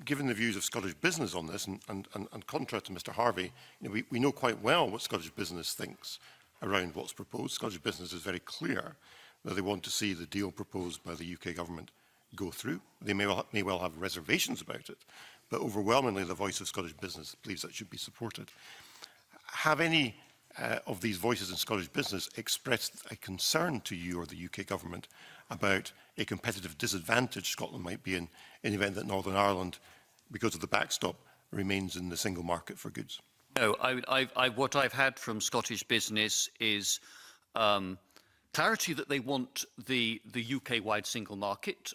given the views of Scottish business on this, and contrary to Mr Harvey, you know, we know quite well what Scottish business thinks around what's proposed. Scottish business is very clear that they want to see the deal proposed by the UK government go through. They may well have reservations about it, but overwhelmingly the voice of Scottish business believes that should be supported. Have any of these voices in Scottish business expressed a concern to you or the UK government about a competitive disadvantage Scotland might be in the event that Northern Ireland, because of the backstop, remains in the single market for goods? No, what I've had from Scottish business is clarity that they want the UK-wide single market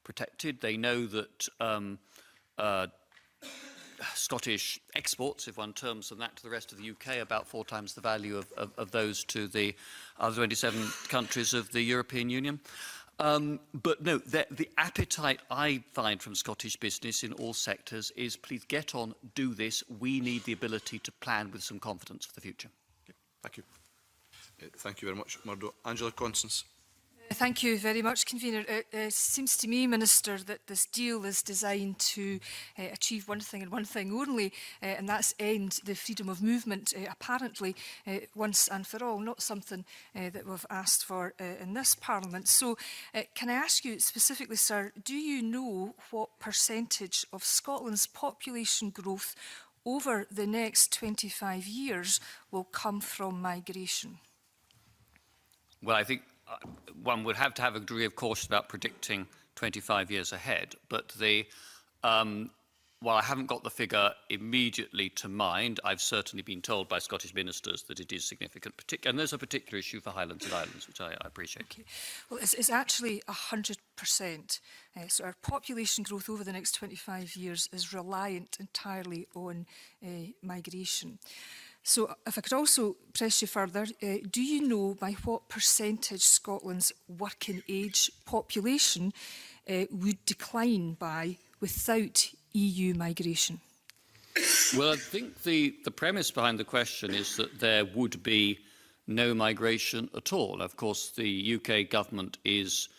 protected. They know that Scottish exports, if one terms them that to the rest of the UK, about 4 times the value of those to the other 27 countries of the European Union. But no, the appetite I find from Scottish business in all sectors is please get on, do this. We need the ability to plan with some confidence for the future. Okay, thank you. Thank you very much, Murdo. Angela Constance. Thank you very much, Convener. It seems to me, Minister, that this deal is designed to achieve one thing and one thing only, and that's end the freedom of movement, apparently, once and for all, not something that we've asked for in this Parliament. So, can I ask you specifically, sir, do you know what percentage of Scotland's population growth over the next 25 years will come from migration? Well, I think one would have to have a degree of caution about predicting 25 years ahead, but while I haven't got the figure immediately to mind, I've certainly been told by Scottish ministers that it is significant, and there's a particular issue for Highlands and Islands, which I appreciate. Okay. Well, it's actually 100%. So our population growth over the next 25 years is reliant entirely on migration. So if I could also press you further, do you know by what percentage Scotland's working age population would decline by without EU migration? Well, I think the premise behind the question is that there would be no migration at all. Of course, the UK government is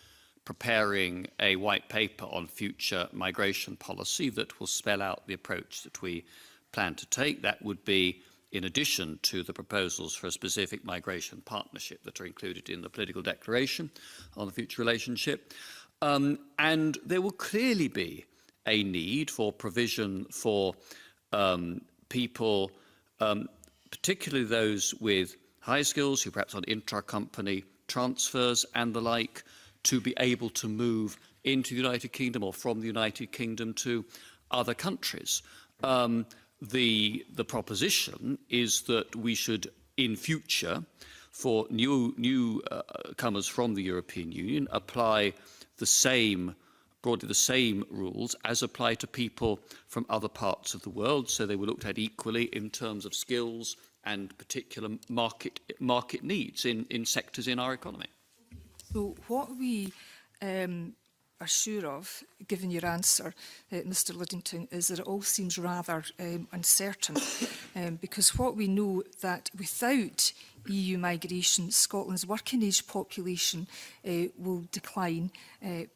preparing a white paper on future migration policy that will spell out the approach that we plan to take. That would be in addition to the proposals for a specific migration partnership that are included in the political declaration on the future relationship. And there will clearly be a need for provision for people, particularly those with high skills, who perhaps on intra-company transfers and the like, to be able to move into the United Kingdom or from the United Kingdom to other countries. The proposition is that we should, in future, for newcomers from the European Union, apply the same, broadly the same rules as apply to people from other parts of the world. So they were looked at equally in terms of skills and particular market needs in sectors in our economy. So what we are sure of, given your answer, Mr Lidington, is that it all seems rather uncertain, because what we know that without EU migration, Scotland's working age population will decline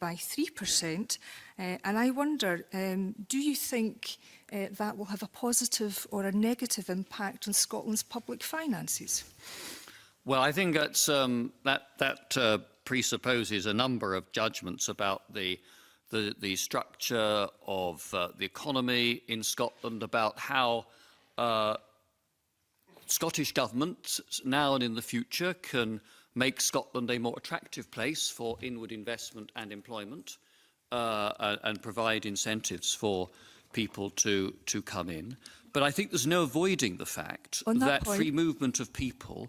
by 3%. And I wonder, do you think that will have a positive or a negative impact on Scotland's public finances? Well, I think that's, that presupposes a number of judgments about the structure of the economy in Scotland, about how Scottish governments now and in the future can make Scotland a more attractive place for inward investment and employment, and provide incentives for people to come in. But I think there's no avoiding the fact that free movement of people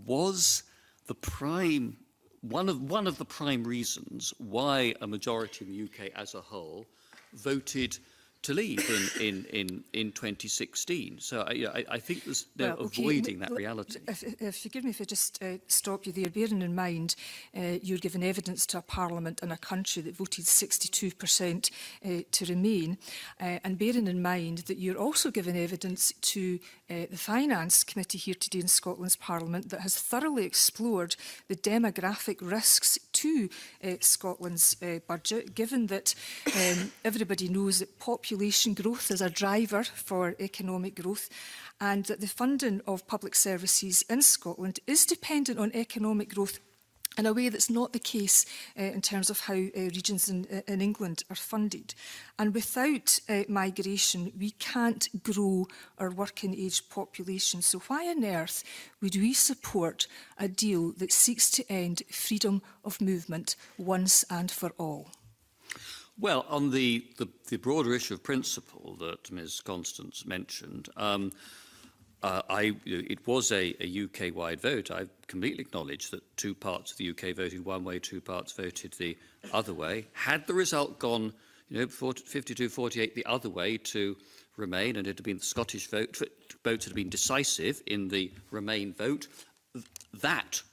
was the prime, one of the prime reasons why a majority in the UK as a whole voted to leave in 2016. So I think there's no avoiding that reality. Forgive me if I just stop you there. Bearing in mind you're giving evidence to a parliament in a country that voted 62% to remain, and bearing in mind that you're also giving evidence to the Finance Committee here today in Scotland's Parliament that has thoroughly explored the demographic risks to Scotland's budget, given that everybody knows that population growth is a driver for economic growth, and that the funding of public services in Scotland is dependent on economic growth in a way that's not the case in terms of how regions in England are funded. And without migration, we can't grow our working age population. So why on earth would we support a deal that seeks to end freedom of movement once and for all? Well, on the broader issue of principle that Ms Constance mentioned, it was a UK-wide vote. I completely acknowledge that two parts of the UK voted one way, two parts voted the other way. Had the result gone, 52-48 the other way to Remain, and it had been the Scottish votes had been decisive in the Remain vote, that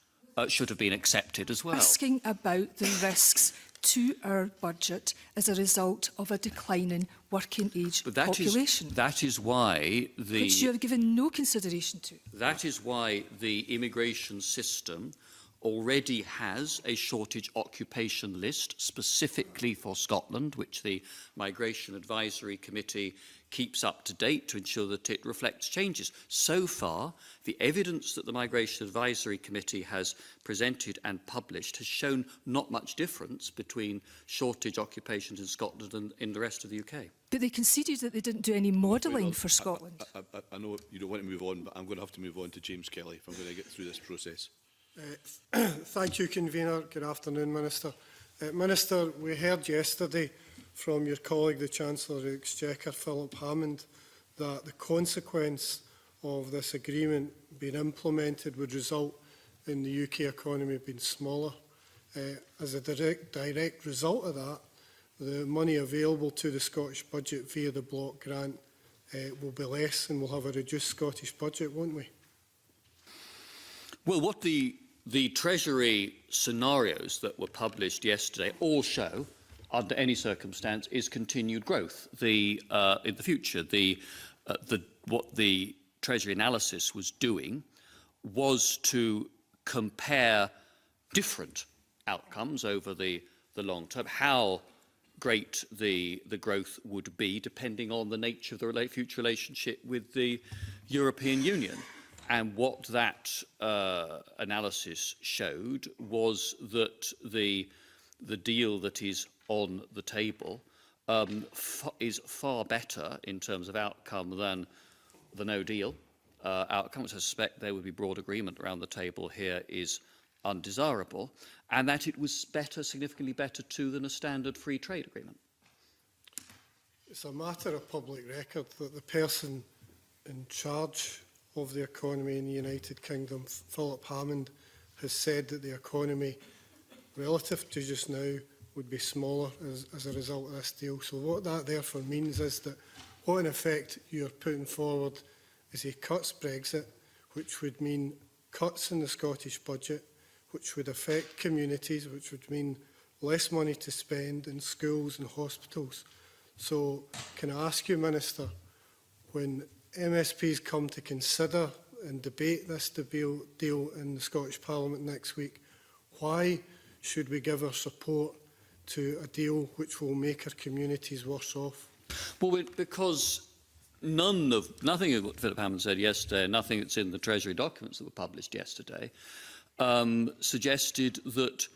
should have been accepted as well. Asking about the risks to our budget as a result of a declining working age population. That is why which you have given no consideration to. That is why the immigration system already has a shortage occupation list specifically for Scotland, which the Migration Advisory Committee keeps up to date to ensure that it reflects changes. So far, the evidence that the Migration Advisory Committee has presented and published has shown not much difference between shortage occupations in Scotland and in the rest of the UK. But they conceded that they didn't do any modelling for Scotland. I know you don't want to move on, but I'm going to have to move on to James Kelly if I'm going to get through this process. Thank you, Convener. Good afternoon, Minister. Minister, we heard yesterday from your colleague, the Chancellor of the Exchequer, Philip Hammond, that the consequence of this agreement being implemented would result in the UK economy being smaller. As a direct result of that, the money available to the Scottish budget via the block grant will be less, and we'll have a reduced Scottish budget, won't we? Well, what the Treasury scenarios that were published yesterday all show under any circumstance, is continued growth. In the future, what the Treasury analysis was doing was to compare different outcomes over the long term, how great the growth would be depending on the nature of the future relationship with the European Union. And what that analysis showed was that the deal that is on the table is far better in terms of outcome than the no deal outcome, which I suspect there would be broad agreement around the table here is undesirable, and that it was better, significantly better too, than a standard free trade agreement. It's a matter of public record that the person in charge of the economy in the United Kingdom, Philip Hammond, has said that the economy, relative to just now, would be smaller as a result of this deal. So what that therefore means is that what in effect you're putting forward is a cuts Brexit, which would mean cuts in the Scottish budget, which would affect communities, which would mean less money to spend in schools and hospitals. So can I ask you, Minister, when MSPs come to consider and debate this deal in the Scottish Parliament next week, why should we give our support to a deal which will make our communities worse off? Well, because nothing of what Philip Hammond said yesterday, nothing that's in the Treasury documents that were published yesterday, suggested that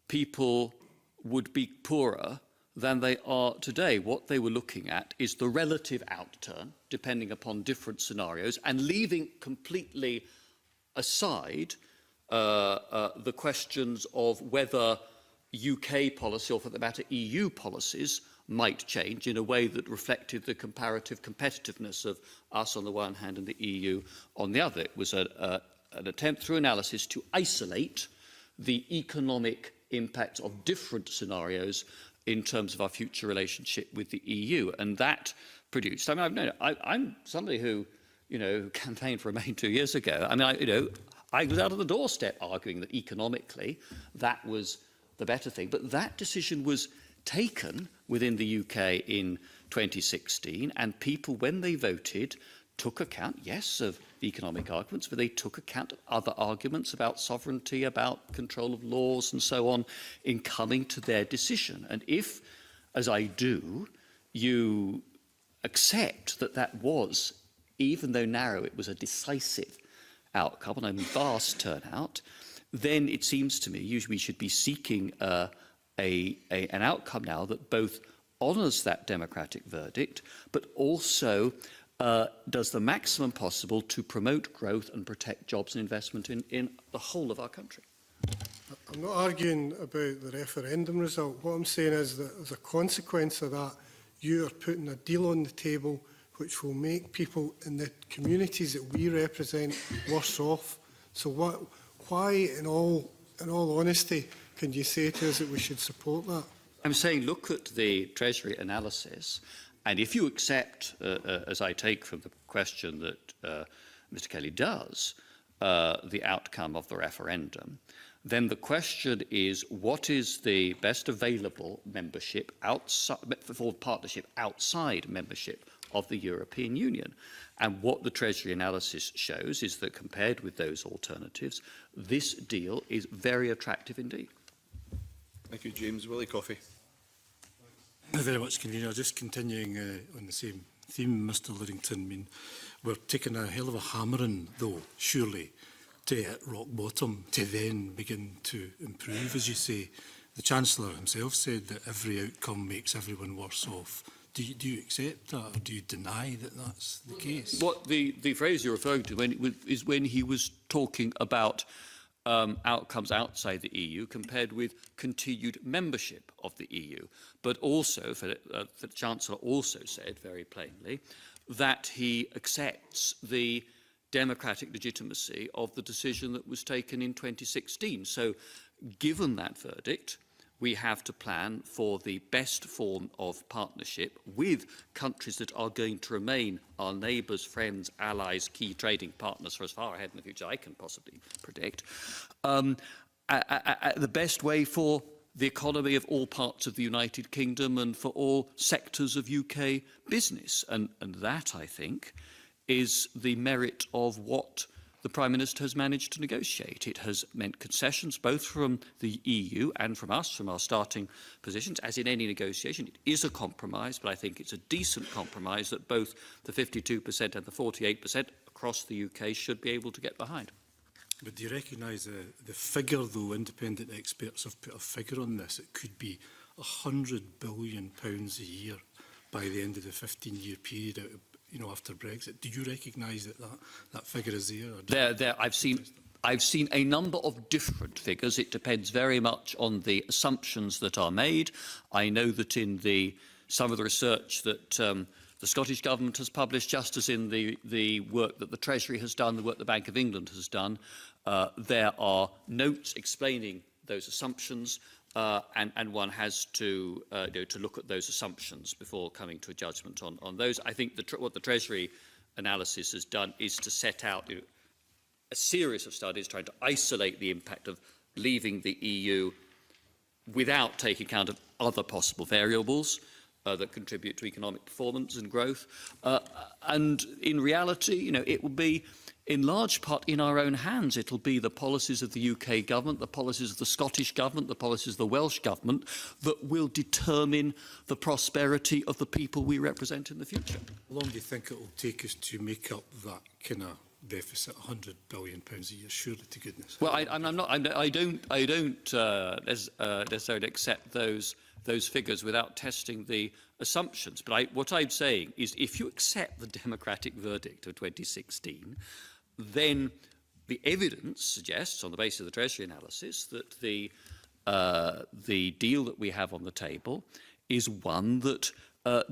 people would be poorer than they are today. What they were looking at is the relative outturn, depending upon different scenarios, and leaving completely aside the questions of whether UK policy, or for that matter EU policies, might change in a way that reflected the comparative competitiveness of us on the one hand and the EU on the other. It was an attempt through analysis to isolate the economic impact of different scenarios in terms of our future relationship with the EU, and that produced. I mean, I'm somebody who, campaigned for Remain 2 years ago. I mean, I was out of the doorstep arguing that economically that was the better thing, but that decision was taken within the UK in 2016, and people, when they voted, took account, yes, of the economic arguments, but they took account of other arguments about sovereignty, about control of laws and so on in coming to their decision. And if, as I do, you accept that that was, even though narrow, it was a decisive outcome and a vast turnout, then it seems to me we should be seeking an outcome now that both honours that democratic verdict, but also does the maximum possible to promote growth and protect jobs and investment in the whole of our country. I'm not arguing about the referendum result. What I'm saying is that as a consequence of that, you are putting a deal on the table which will make people in the communities that we represent worse off. So why, in all honesty, can you say to us that we should support that? I'm saying look at the Treasury analysis, and if you accept, as I take from the question that Mr Kelly does, the outcome of the referendum, then the question is, what is the best available membership outside, for partnership outside membership of the European Union? And what the Treasury analysis shows is that compared with those alternatives, this deal is very attractive indeed. Thank you, James. Willie Coffey. Thank you very much, Convener. Just continuing on the same theme, Mr Lidington. I mean, we're taking a hell of a hammering, though, surely, to hit rock bottom, to then begin to improve, as you say. The Chancellor himself said that every outcome makes everyone worse off. Do you accept that, or do you deny that that's the case? What the phrase you're referring to is when he was talking about outcomes outside the EU compared with continued membership of the EU. But also, the Chancellor also said very plainly that he accepts the democratic legitimacy of the decision that was taken in 2016. So, given that verdict, we have to plan for the best form of partnership with countries that are going to remain our neighbours, friends, allies, key trading partners for as far ahead in the future I can possibly predict. The best way for the economy of all parts of the United Kingdom and for all sectors of UK business. And that, I think, is the merit of what the Prime Minister has managed to negotiate. It has meant concessions both from the EU and from us, from our starting positions. As in any negotiation, it is a compromise, but I think it's a decent compromise that both the 52% and the 48% across the UK should be able to get behind. But do you recognise the figure, though? Independent experts have put a figure on this. It could be £100 billion a year by the end of the 15-year period, after Brexit. Do you recognise that figure is there? I've seen a number of different figures. It depends very much on the assumptions that are made. I know that in some of the research that the Scottish Government has published, just as in the work that the Treasury has done, the work the Bank of England has done, there are notes explaining those assumptions, and one has to look at those assumptions before coming to a judgment on those. I think what the Treasury analysis has done is to set out a series of studies trying to isolate the impact of leaving the EU without taking account of other possible variables that contribute to economic performance and growth. And in reality, it will be in large part in our own hands. It'll be the policies of the UK government, the policies of the Scottish government, the policies of the Welsh government that will determine the prosperity of the people we represent in the future. How long do you think it will take us to make up that kind of deficit, £100 billion a year? Surely to goodness. Well, I don't necessarily accept those figures without testing the assumptions. But what I'm saying is, if you accept the democratic verdict of 2016, then the evidence suggests, on the basis of the Treasury analysis, that the deal that we have on the table is one that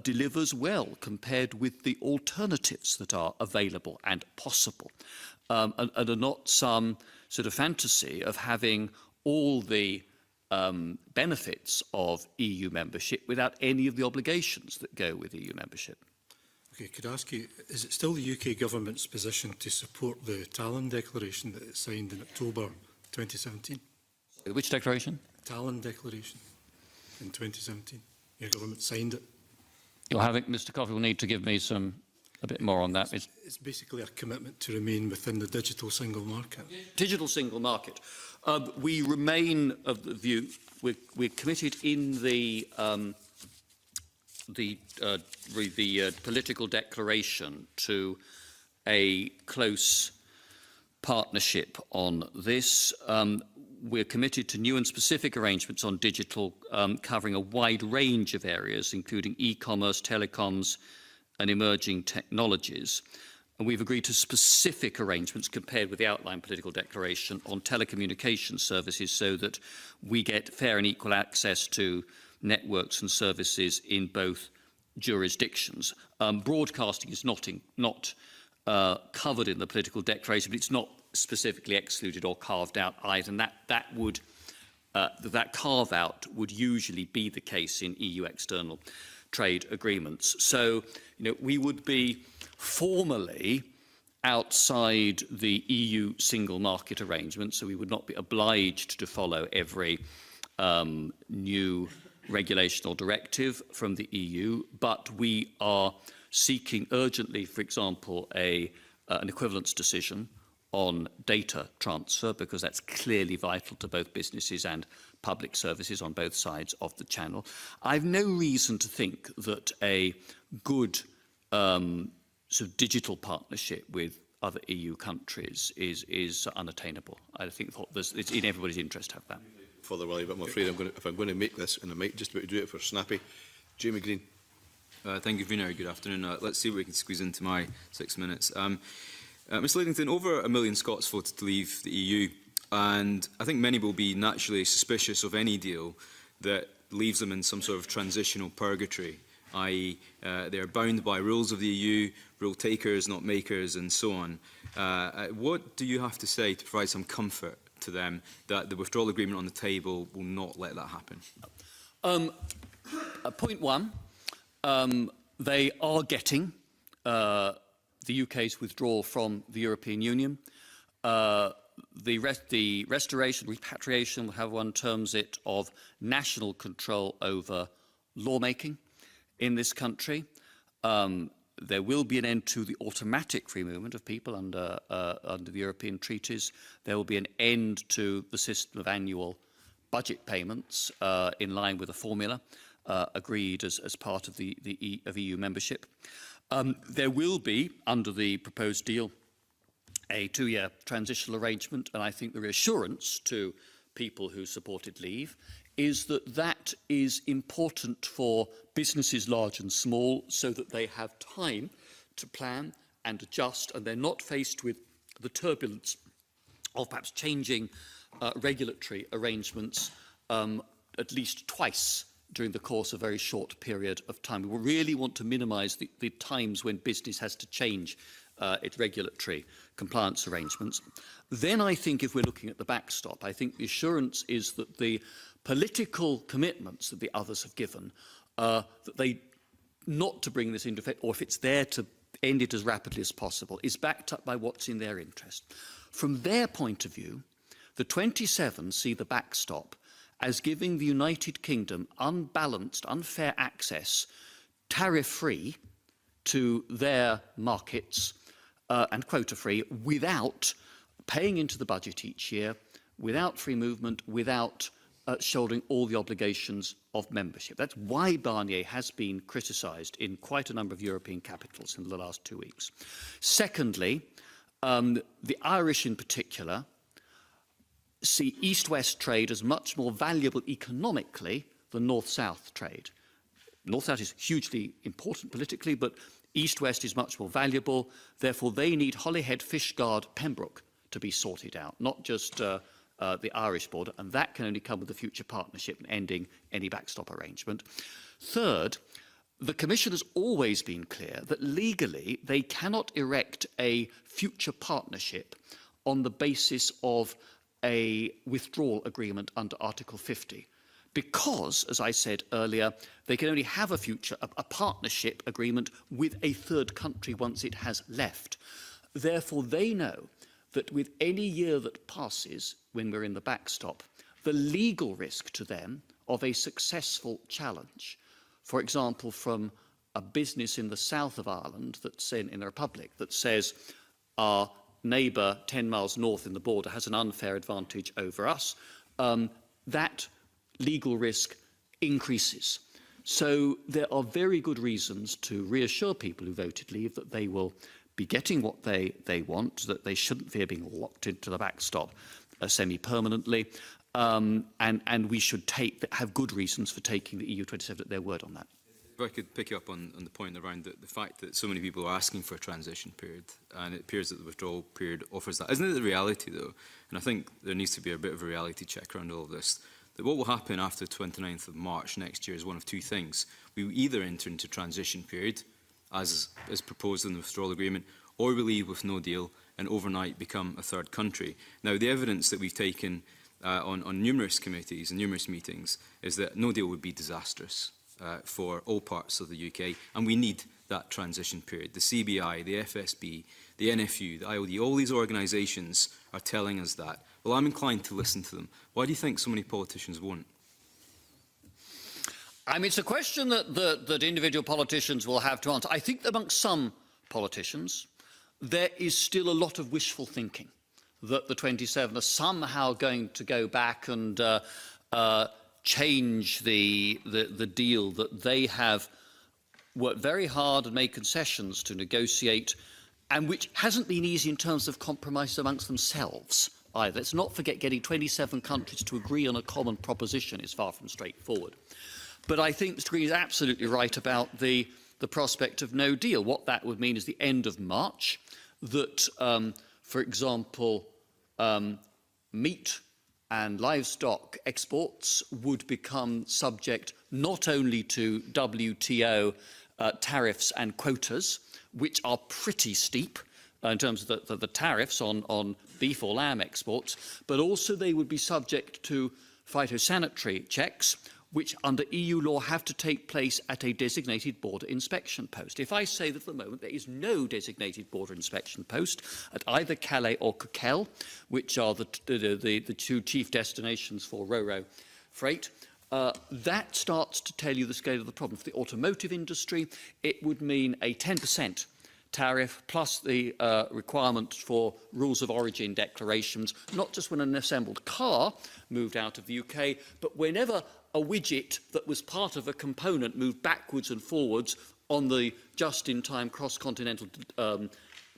delivers well compared with the alternatives that are available and possible, and are not some sort of fantasy of having all the benefits of EU membership without any of the obligations that go with EU membership. Okay, could I ask you, is it still the UK government's position to support the Tallinn Declaration that it signed in October 2017? Which declaration? Tallinn Declaration in 2017. Your government signed it. Mr. Coffey will need to give me a bit more on that. It's basically a commitment to remain within the digital single market. Digital single market. We remain of the view, we're committed in the political declaration to a close partnership on this. We're committed to new and specific arrangements on digital, covering a wide range of areas, including e-commerce, telecoms, and emerging technologies. And we've agreed to specific arrangements compared with the outline political declaration on telecommunications services so that we get fair and equal access to networks and services in both jurisdictions. Broadcasting is not covered in the political declaration, but it's not specifically excluded or carved out either. And that carve-out would usually be the case in EU external trade agreements. So, we would be formally outside the EU single market arrangement, so we would not be obliged to follow every new regulation or directive from the EU, but we are seeking urgently, for example, an equivalence decision on data transfer, because that's clearly vital to both businesses and public services on both sides of the channel. I've no reason to think that a good sort of digital partnership with other EU countries is unattainable. I think it's in everybody's interest to have that. Further, Willie, but I'm afraid if I'm going to make this, and I might just about to do it for snappy, Jamie Green. Thank you, Vina. Good afternoon. Let's see what we can squeeze into my 6 minutes. Mr Lidington, over 1 million Scots voted to leave the EU, and I think many will be naturally suspicious of any deal that leaves them in some sort of transitional purgatory, i.e. they are bound by rules of the EU, rule takers, not makers, and so on. What do you have to say to provide some comfort to them that the withdrawal agreement on the table will not let that happen? Point one, they are getting the UK's withdrawal from the European Union. the restoration, repatriation, how one terms it, of national control over lawmaking in this country. There will be an end to the automatic free movement of people under the European treaties. There will be an end to the system of annual budget payments in line with a formula agreed as part of the EU membership. There will be, under the proposed deal, a 2-year transitional arrangement, and I think the reassurance to people who supported leave is that that is important for businesses large and small, so that they have time to plan and adjust, and they're not faced with the turbulence of perhaps changing regulatory arrangements at least twice during the course of a very short period of time. We really want to minimise the times when business has to change its regulatory compliance arrangements. Then I think if we're looking at the backstop, I think the assurance is that the political commitments that the others have given, that they not to bring this into effect, or if it's there to end it as rapidly as possible, is backed up by what's in their interest. From their point of view, the 27 see the backstop as giving the United Kingdom unbalanced, unfair access, tariff-free, to their markets and quota-free, without paying into the budget each year, without free movement, without shouldering all the obligations of membership. That's why Barnier has been criticised in quite a number of European capitals in the last 2 weeks. Secondly, the Irish in particular see East-West trade as much more valuable economically than North-South trade. North-South is hugely important politically, but East-West is much more valuable. Therefore, they need Holyhead, Fishguard, Pembroke to be sorted out, not just the Irish border, and that can only come with the future partnership and ending any backstop arrangement. Third, the Commission has always been clear that legally they cannot erect a future partnership on the basis of a withdrawal agreement under Article 50. Because, as I said earlier, they can only have a partnership agreement with a third country once it has left. Therefore, they know that with any year that passes when we're in the backstop, the legal risk to them of a successful challenge, for example, from a business in the south of Ireland that's in the Republic that says our neighbour 10 miles north in the border has an unfair advantage over us, that legal risk increases. So there are very good reasons to reassure people who voted leave that they will be getting what they want, that they shouldn't fear being locked into the backstop semi-permanently, and we should have good reasons for taking the EU27 at their word on that. If I could pick you up on the point around the fact that so many people are asking for a transition period, and it appears that the withdrawal period offers that. Isn't it the reality, though? And I think there needs to be a bit of a reality check around all of this, that what will happen after the 29th of March next year is one of two things. We will either enter into transition period, as is proposed in the withdrawal agreement, or we leave with no deal and overnight become a third country. Now, the evidence that we've taken on numerous committees and numerous meetings is that no deal would be disastrous for all parts of the UK, and we need that transition period. The CBI, the FSB, the NFU, the IOD, all these organisations are telling us that. Well, I'm inclined to listen to them. Why do you think so many politicians won't? I mean, it's a question that individual politicians will have to answer. I think amongst some politicians, there is still a lot of wishful thinking that the 27 are somehow going to go back and change the deal that they have worked very hard and made concessions to negotiate, and which hasn't been easy in terms of compromise amongst themselves either. Let's not forget getting 27 countries to agree on a common proposition is far from straightforward. But I think Mr Green is absolutely right about the prospect of no deal. What that would mean is the end of March, that, for example, meat and livestock exports would become subject not only to WTO tariffs and quotas, which are pretty steep in terms of the tariffs on beef or lamb exports, but also they would be subject to phytosanitary checks, which under EU law have to take place at a designated border inspection post. If I say that at the moment there is no designated border inspection post at either Calais or Coquel, which are the two chief destinations for ro-ro freight, that starts to tell you the scale of the problem. For the automotive industry, it would mean a 10% tariff plus the requirement for rules of origin declarations, not just when an assembled car moved out of the UK, but whenever a widget that was part of a component moved backwards and forwards on the just-in-time cross-continental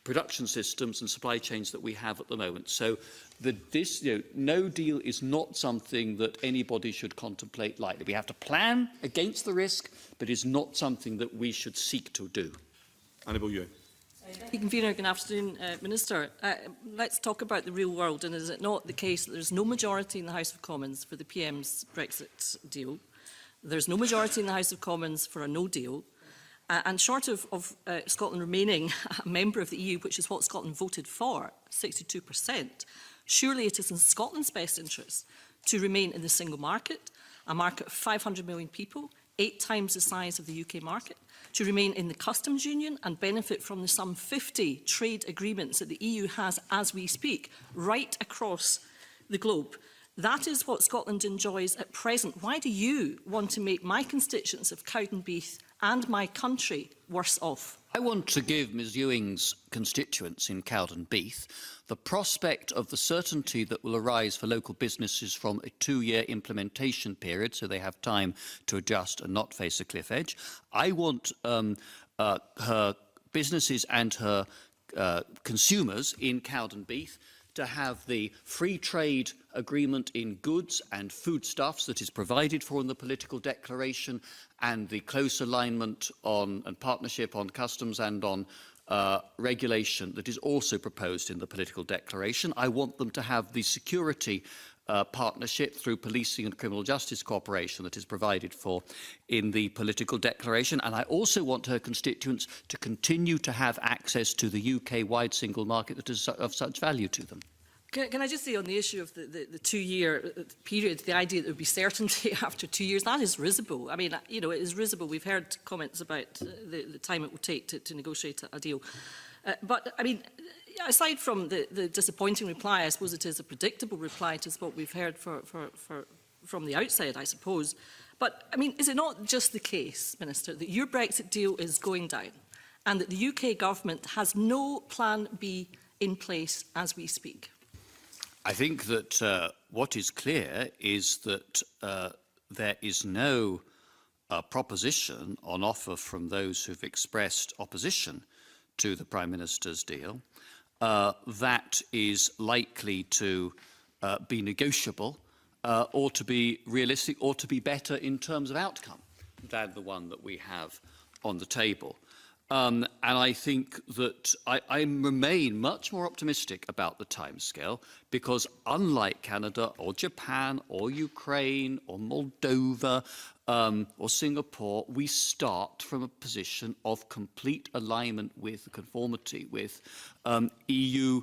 production systems and supply chains that we have at the moment. So this no deal is not something that anybody should contemplate lightly. We have to plan against the risk, but it's not something that we should seek to do. Annabel Ewan. Thank you, Convener. Good afternoon, Minister. Let's talk about the real world. And is it not the case that there's no majority in the House of Commons for the PM's Brexit deal? There's no majority in the House of Commons for a no deal. And short of Scotland remaining a member of the EU, which is what Scotland voted for, 62%, surely it is in Scotland's best interest to remain in the single market, a market of 500 million people, 8 times the size of the UK market, to remain in the customs union and benefit from the some 50 trade agreements that the EU has as we speak, right across the globe. That is what Scotland enjoys at present. Why do you want to make my constituents of Cowdenbeath and my country worse off? I want to give Ms Ewing's constituents in Cowdenbeath the prospect of the certainty that will arise for local businesses from a 2-year implementation period, so they have time to adjust and not face a cliff edge. I want her businesses and her consumers in Cowdenbeath to have the free trade agreement in goods and foodstuffs that is provided for in the political declaration, and the close alignment on and partnership on customs and on regulation that is also proposed in the political declaration. I want them to have the security partnership through policing and criminal justice cooperation that is provided for in the political declaration. And I also want her constituents to continue to have access to the UK-wide single market that is of such value to them. Can I just say on the issue of the 2-year period, the idea that there would be certainty after 2 years, that is risible. I mean, you know, it is risible. We've heard comments about the time it will take to negotiate a deal. But, I mean, aside from the disappointing reply, I suppose it is a predictable reply to what we've heard from the outside, I suppose. But, I mean, is it not just the case, Minister, that your Brexit deal is going down and that the UK government has no plan B in place as we speak? I think that what is clear is that there is no proposition on offer from those who've expressed opposition to the Prime Minister's deal that is likely to be negotiable or to be realistic or to be better in terms of outcome than the one that we have on the table. And I think that I remain much more optimistic about the timescale because unlike Canada or Japan or Ukraine or Moldova or Singapore, we start from a position of complete alignment with conformity with EU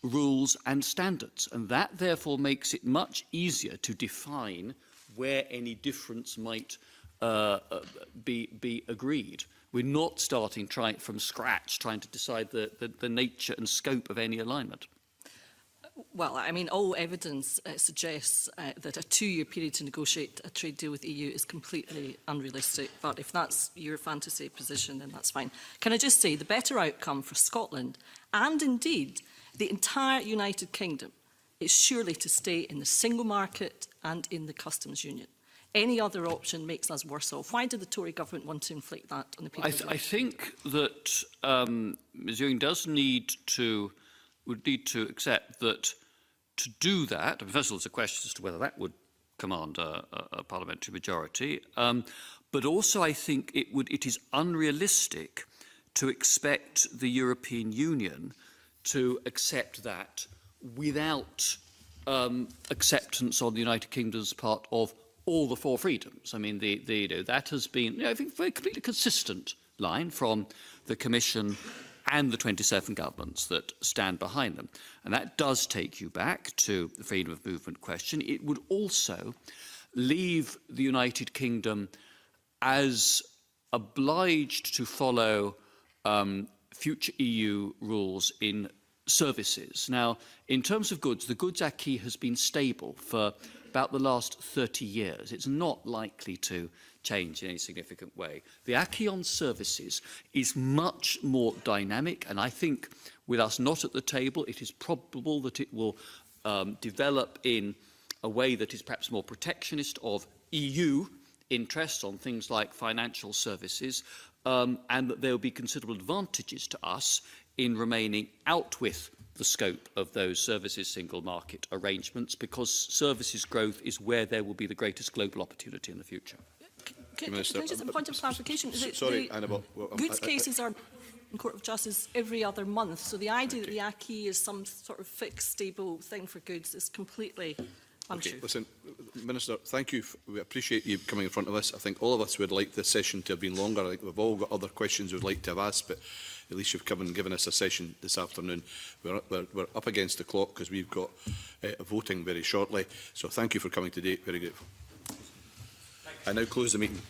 rules and standards. And that therefore makes it much easier to define where any difference might be agreed. We're not starting from scratch, trying to decide the nature and scope of any alignment. Well, I mean, all evidence suggests that a 2-year period to negotiate a trade deal with the EU is completely unrealistic. But if that's your fantasy position, then that's fine. Can I just say the better outcome for Scotland and indeed the entire United Kingdom is surely to stay in the single market and in the customs union. Any other option makes us worse off. Why did the Tory government want to inflict that on the people? I think that Ms Ewing would need to accept that to do that, first of all, it's a question as to whether that would command a parliamentary majority, but also I think it is unrealistic to expect the European Union to accept that without acceptance on the United Kingdom's part of all the 4 freedoms. I mean, that has been, I think, a very completely consistent line from the Commission and the 27 governments that stand behind them. And that does take you back to the freedom of movement question. It would also leave the United Kingdom as obliged to follow future EU rules in services. Now, in terms of goods, the goods acquis has been stable for about the last 30 years. It's not likely to change in any significant way. The acquis on services is much more dynamic, and I think with us not at the table, it is probable that it will develop in a way that is perhaps more protectionist of EU interests on things like financial services, and that there will be considerable advantages to us in remaining out with the scope of those services single market arrangements, because services growth is where there will be the greatest global opportunity in the future. Can I just a point of clarification? Sorry, Annabelle. Goods cases are in Court of Justice every other month, so the idea that the acquis is some sort of fixed, stable thing for goods is completely untrue. Okay, listen, Minister, thank you. We appreciate you coming in front of us. I think all of us would like this session to have been longer. I think we've all got other questions we'd like to have asked, but at least you've come and given us a session this afternoon. We're up against the clock because we've got voting very shortly. So thank you for coming today. Very grateful. I now close the meeting.